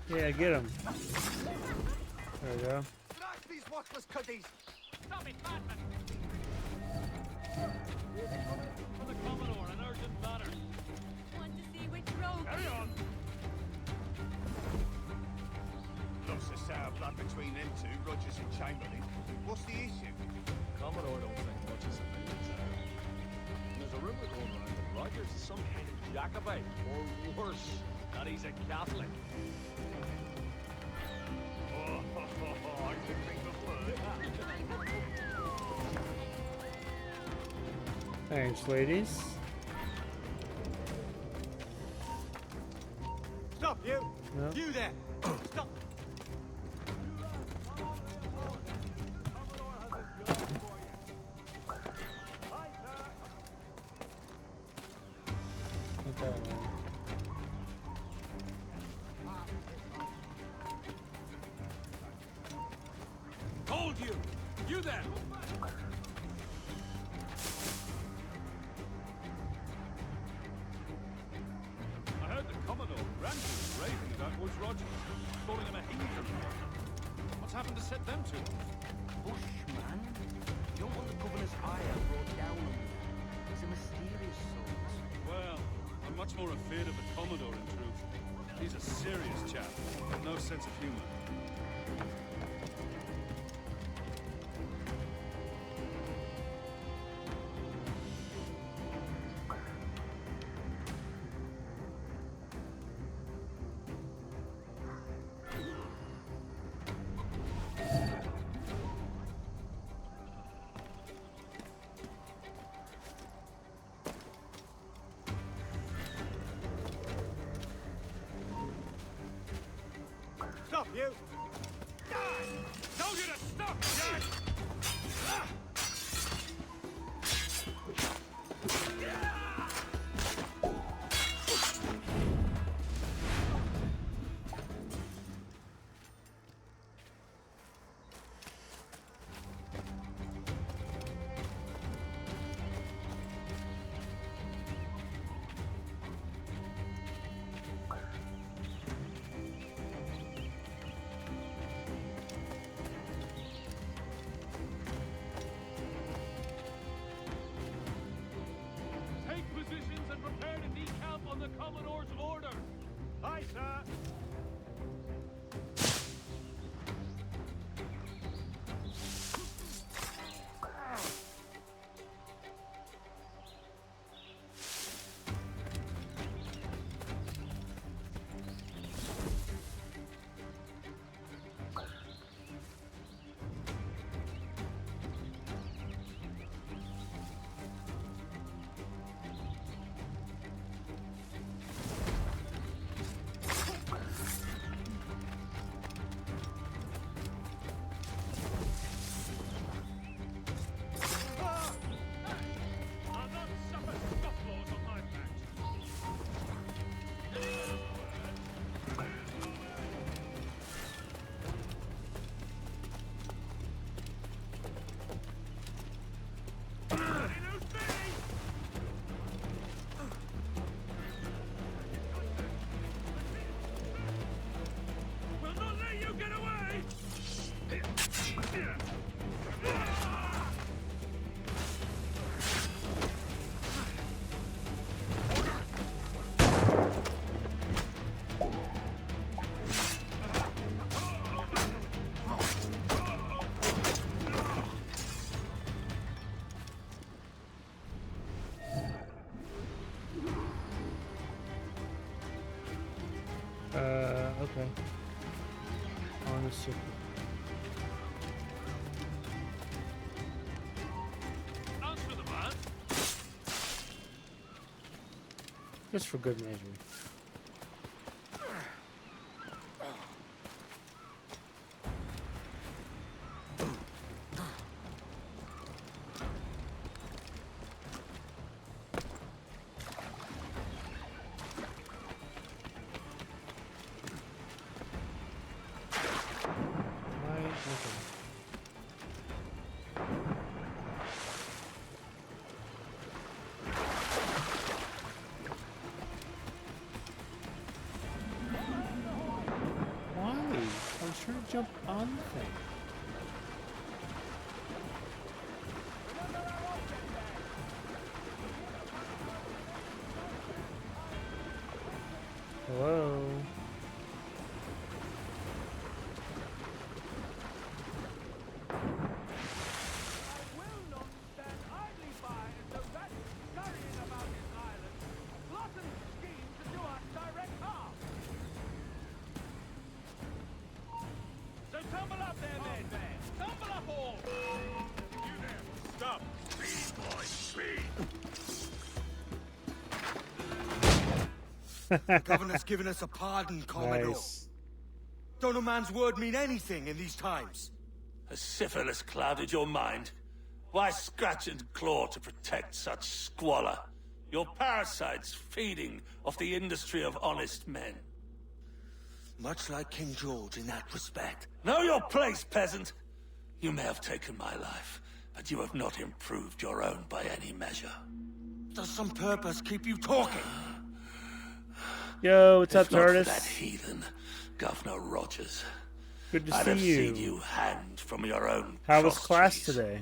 Yeah, get him. There we go. Strike these worthless cuddies! Stop it, madman! For the Commodore, an urgent matter. Want to see which rogue? Carry on! Looks a sour blood between them two, Rogers and Chamberlain. What's the issue? Commodore don't think much is a million sour. There's a rumor going around that Rogers is some kind of Jacobite, or worse, that he's a Catholic. I can think of Thanks, ladies. Stop, you! No. You there! Stop! Hold you! You there! I heard the Commodore ranting and raving about Woods Rogers, calling him a heathen. What's happened to set them two off? Bushman? You don't want the governor's ire brought down on you. He's a mysterious sort. Well, I'm much more afraid of the Commodore, in truth. He's a serious chap, with no sense of humor. Stop, you! Told you to stop, Jack! Take positions and prepare to decamp on the Commodore's order. Aye, sir. Mississippi. Answer the man. Just for good measure. Trying to jump on the thing. Hello. The governor's given us a pardon, Commodore. Nice. Don't a man's word mean anything in these times? Has syphilis clouded your mind? Why scratch and claw to protect such squalor? Your parasites feeding off the industry of honest men. Much like King George in that respect. Know your place, peasant! You may have taken my life, but you have not improved your own by any measure. Does some purpose keep you talking? Yo, what's up, If not for TARDIS? that heathen, Governor Rogers. Good to I'd see have you. seen you hanged from your own How was cross class trees. today?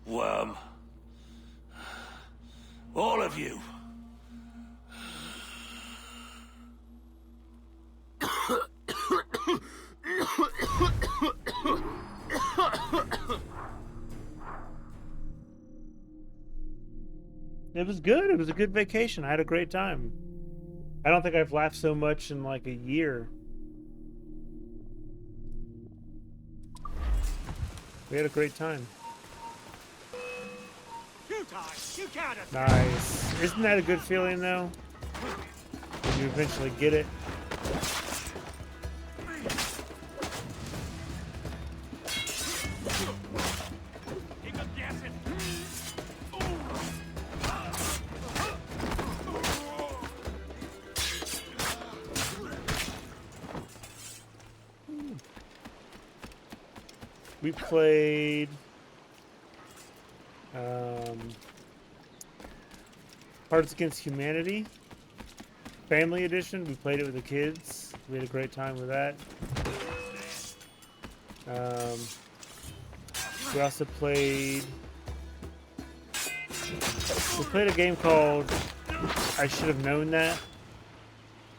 Worm. All of you. It was good. It was a good vacation. I had a great time. I don't think I've laughed so much in like a year. We had a great time. Nice. Isn't that a good feeling though? When you eventually get it. We played Cards Against Humanity Family Edition. We played it with the kids. We had a great time with that. We also played a game called I Should Have Known That,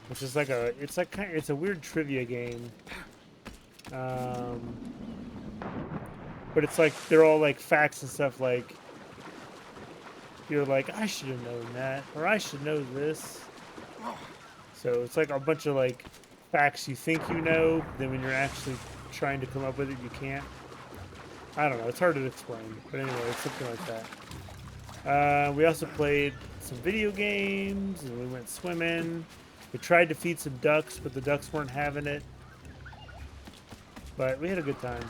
which is like it's a weird trivia game. But it's like they're all like facts and stuff, like you're like, I should have known that, or I should know this. So it's like a bunch of like facts you think you know, then when you're actually trying to come up with it, you can't. I don't know, it's hard to explain, but anyway, it's something like that. We also played some video games, and we went swimming. We tried to feed some ducks, but the ducks weren't having it. But we had a good time.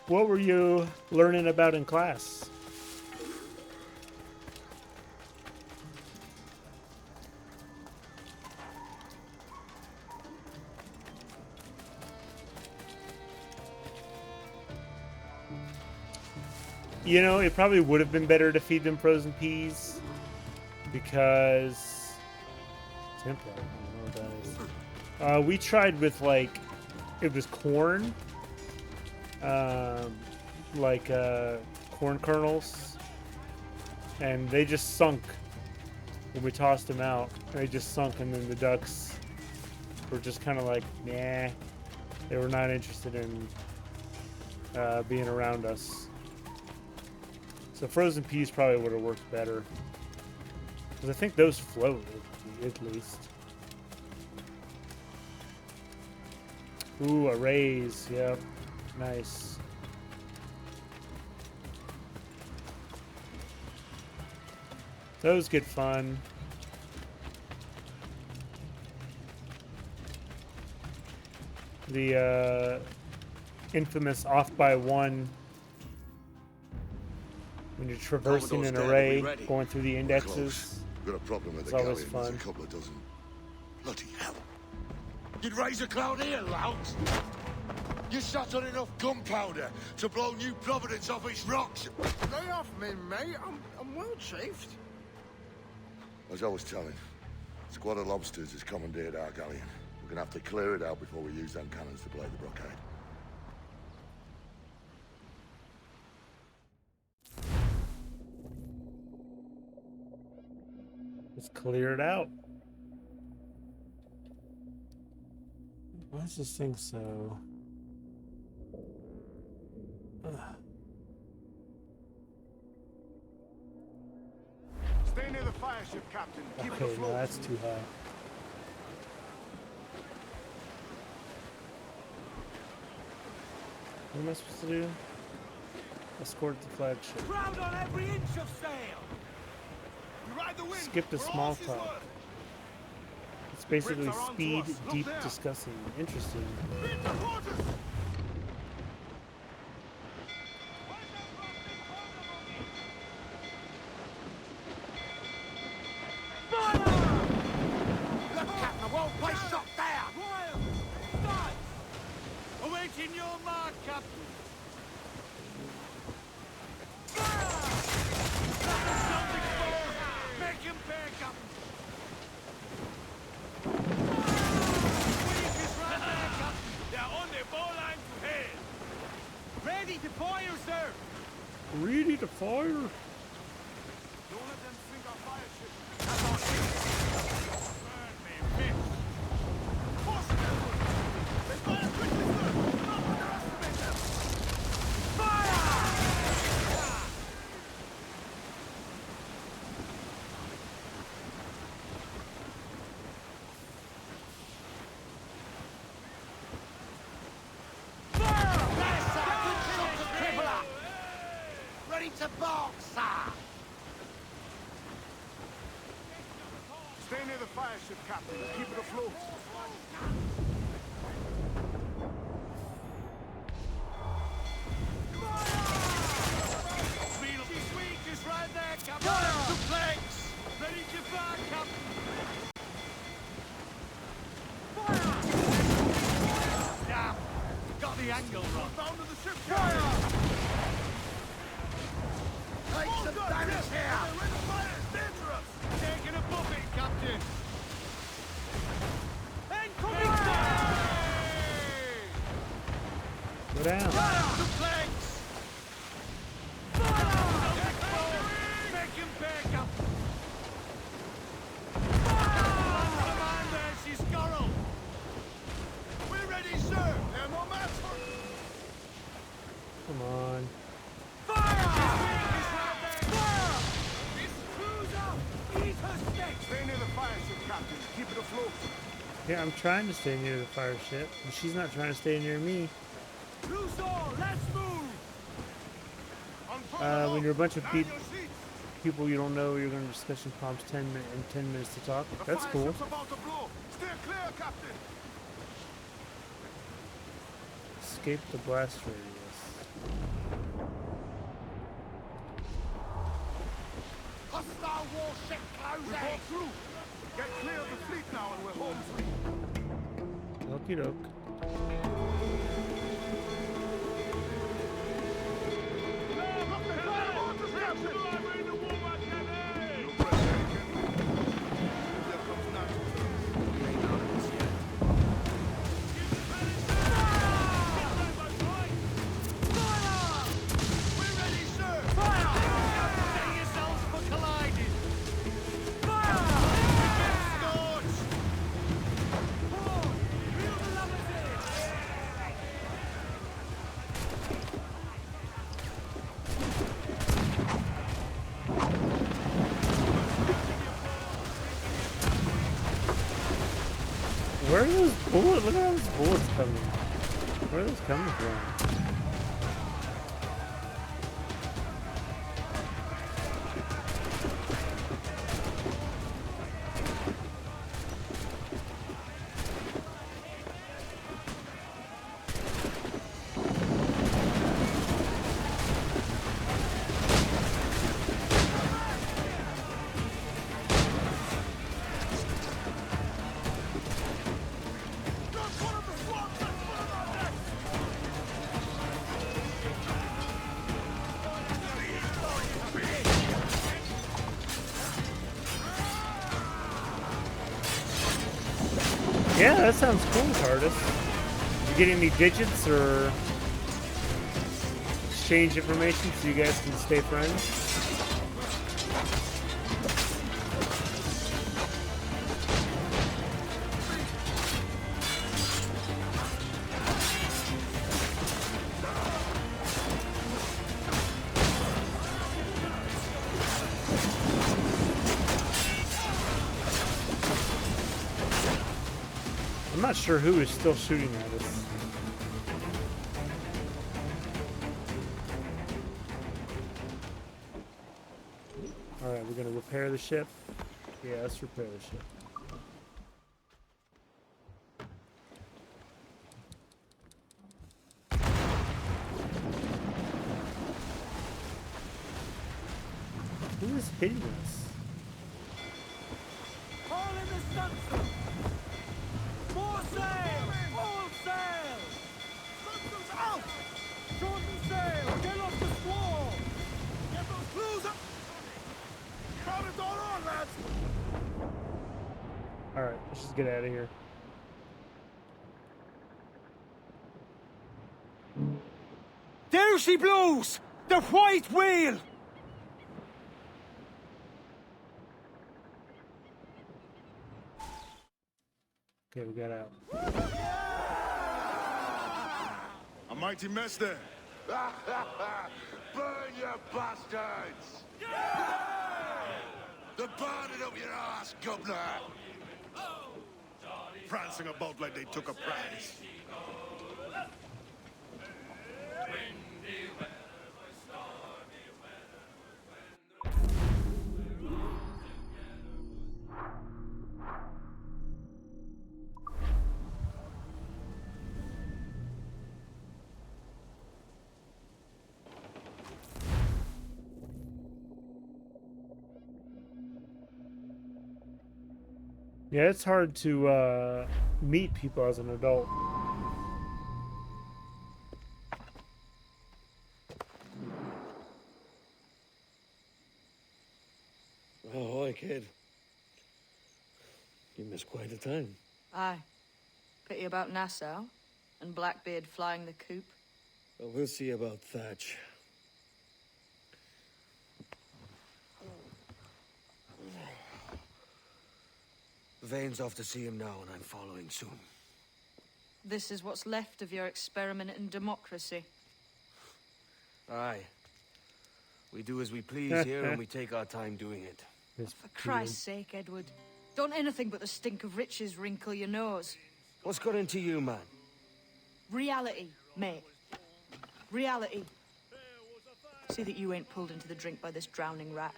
What were you learning about in class? You know, it probably would have been better to feed them frozen peas because Templar, I don't know what that is. We tried with like it was corn. Corn kernels, and they just sunk when we tossed them out, they just sunk, and then the ducks were just kind of like, nah. They were not interested in being around us. So frozen peas probably would have worked better. Because I think those float, at least. Ooh, a raise. Yep. Nice. Those get fun. The infamous off by one when you're traversing an array, going through the indexes. Got a problem with It's the always galleon. There's fun. a couple of dozen. Bloody hell. You'd raise a cloud here, lout. You shot on enough gunpowder to blow New Providence off its rocks. Lay off me, mate. I'm well chafed. As I was telling, a squad of lobsters has commandeered our galleon. We're gonna have to clear it out before we use them cannons to blow the blockade. Let's clear it out. Why is this thing so... Ugh. Stay near the fire ship, Captain. Keep it Okay, afloat. no, that's too high. What am I supposed to do? Escort the flagship. Crowd on every inch of sail. We ride the wind. Skip the We're small horses' talk. worth. It's basically Brits are on to speed, us. Look deep there. discussing. Interesting. Beat the horses. Look, Captain, a well-placed shot there. Wild. Start. Awaiting your mark, Captain. Make him pay, Captain. Squeeze is right there, Captain. They're on the bowline to head. Ready to fire, sir. Ready to fire. Don't let them sink our fire ship. That's our ship. Burn me, miss. Force them, Edward. They fire quickly, sir. Do not underestimate them. Fire! Ready to bark, sir! Stay near the fire ship, Captain. Keep it afloat. Sweet is right there, Captain. To planks! Ready to fire, Captain! Fire! Damn! Got the angle wrong. Down to the ship, Fire! Captain. Take Oh, some God, damage yes. here! The ring of fire is dangerous. Taking a buffet, Captain! Incoming fire! Go down. To planks! Fire! Make him pay, Captain! Fire! Commander, she's Scarrow! We're ready, sir! They're no match for... Come on. Fire! Fire! This cruiser! Eat her steak! Stay near the fire ship, Captain. Keep it afloat. Yeah, I'm trying to stay near the fire ship, and she's not trying to stay near me. Loose all! Let's move! When you're a bunch of people you don't know, you're going to discussion prompts 10 minutes to talk. The That's fire cool. ship's about to blow. Steer clear, Captain. Escape the blast radius. Hostile warship We closing! broke through. Get clear of the fleet now and we're home free. Okie doke. We're ready, sir! Fire! Set yourselves for colliding! Fire! are those bullets? Look at all those bullets coming. Where are those coming from? Yeah, that sounds cool, TARDIS. You get any digits or exchange information so you guys can stay friends? I'm not sure who is still shooting at us. Alright, we're gonna repair the ship. Yeah, let's repair the ship. Who is hitting us? All in the stunsail! More sail! All sail! Stunsails out! Shorten sail! Get off the squall! Get those crews up! Crowd it all on, lads! Alright, let's just get out of here. There she blows! The white whale! Okay, we got out. A mighty mess there. Burn, you bastards! They're burning up your ass, governor! Prancing about like they took a prize. Yeah, it's hard to meet people as an adult. Ahoy, kid. You missed quite a time. Aye. Pity about Nassau and Blackbeard flying the coop. Well, we'll see about Thatch. Vane's off to see him now, and I'm following soon. This is what's left of your experiment in democracy. Aye. We do as we please here, and we take our time doing it. For Christ's sake, Edward. Don't anything but the stink of riches wrinkle your nose. What's got into you, man? Reality, mate. Reality. See that you ain't pulled into the drink by this drowning rat.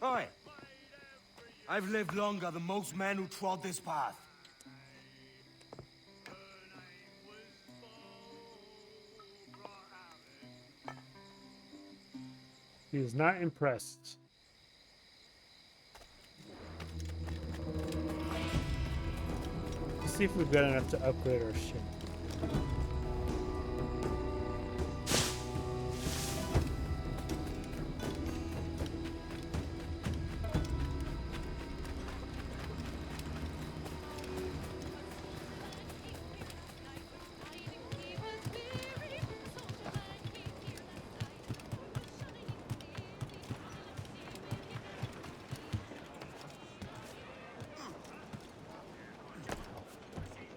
Oi! I've lived longer than most men who trod this path. He is not impressed. Let's see if we've got enough to upgrade our ship.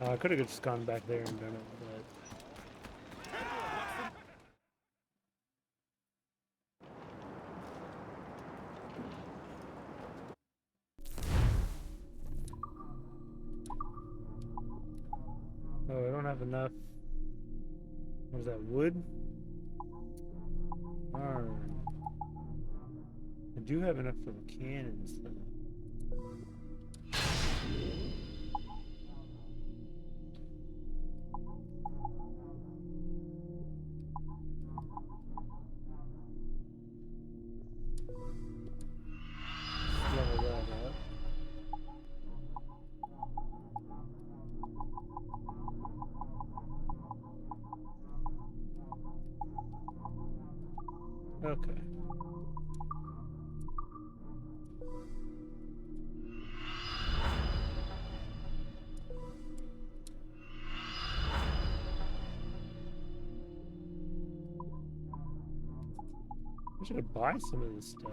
I could have just gone back there and done it, but... don't have enough. What is that, wood? Darn. I do have enough for the cannons, though. Level that up. Okay. I should buy some of this stuff.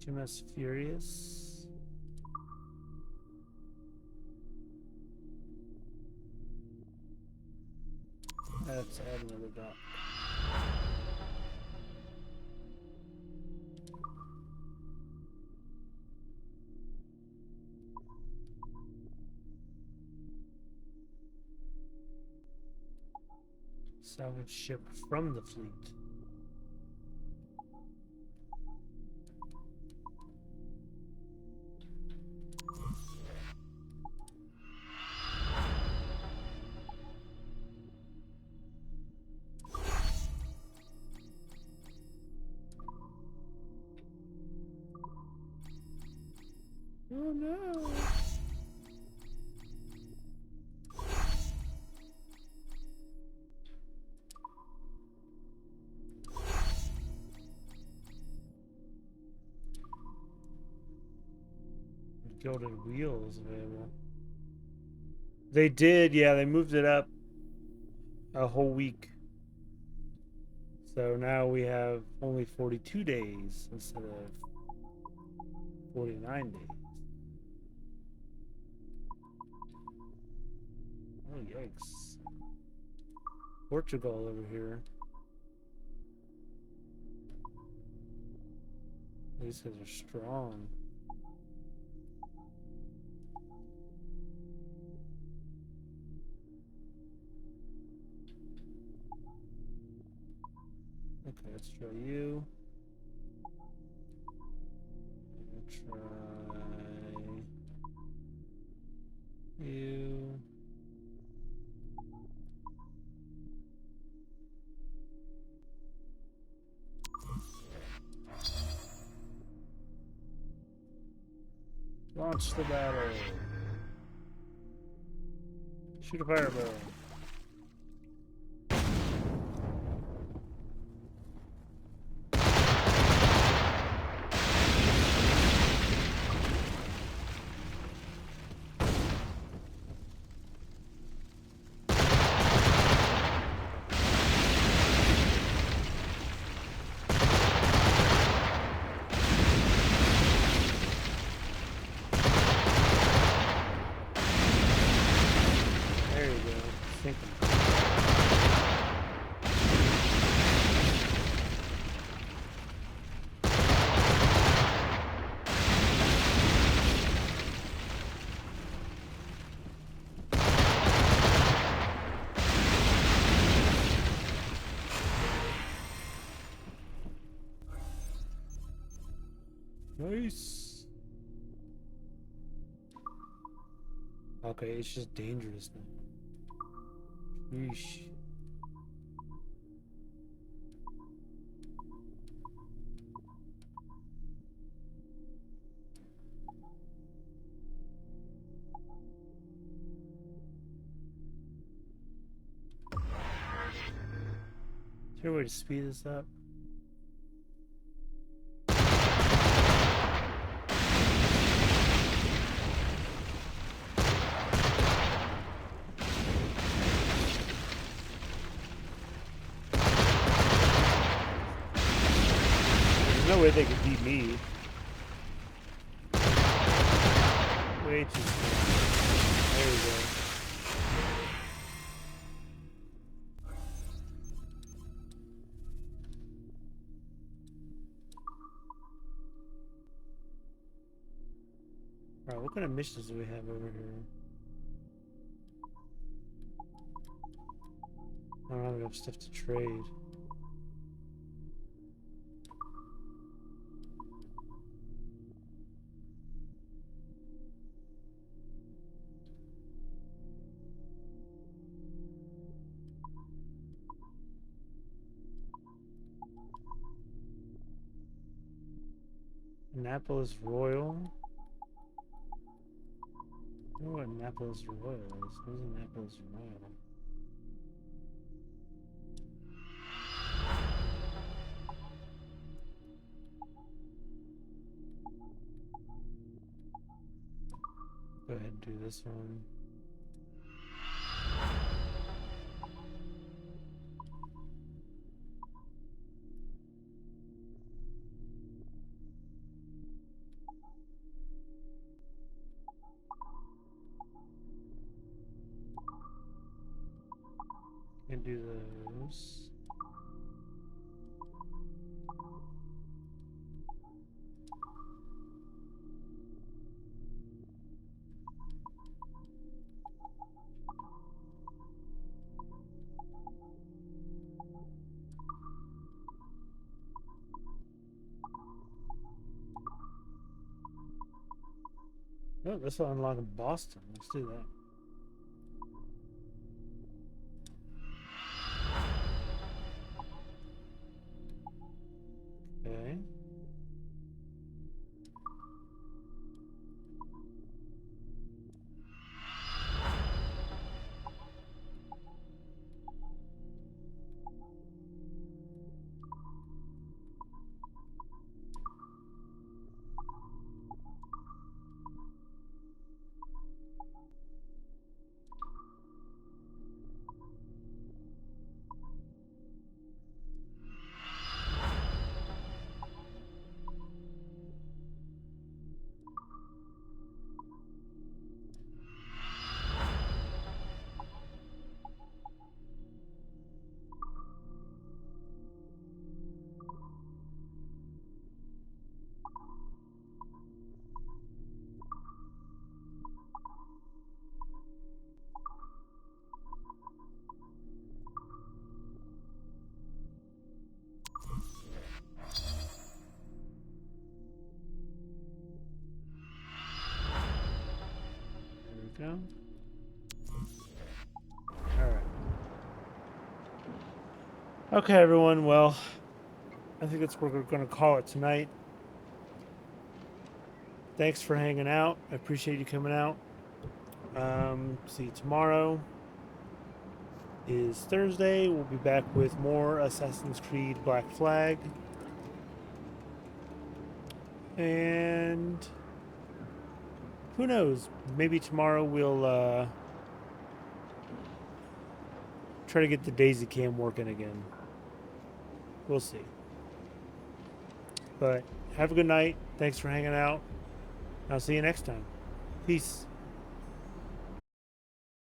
HMS Furious. Let's add another dock. Salvage ship from the fleet. Oh no! Gilded wheels available. They did, yeah, they moved it up a whole week. So now we have only 42 days instead of 49 days. Oh, yikes. Portugal over here. These guys are strong. Okay, let's try you. Let's try you. Launch the battle. Shoot a fireball. Nice. Okay, it's just dangerous now. Yeesh. Is there a way to speed this up? There's no way they could beat me. Way too slow. There we go. Alright, what kind of missions do we have over here? I don't have enough stuff to trade. Annapolis Royal. I don't know what Annapolis Royal is. What is Annapolis Royal? Go ahead and do this one. And do those. Oh, this will unlock in Boston. Let's do that. Okay. There we go. Alright. Okay, everyone. Well, I think that's what we're going to call it tonight. Thanks for hanging out. I appreciate you coming out. See you tomorrow. Is Thursday. We'll be back with more Assassin's Creed Black Flag. And who knows? Maybe tomorrow we'll try to get the Daisy Cam working again. We'll see. But have a good night. Thanks for hanging out. I'll see you next time. Peace.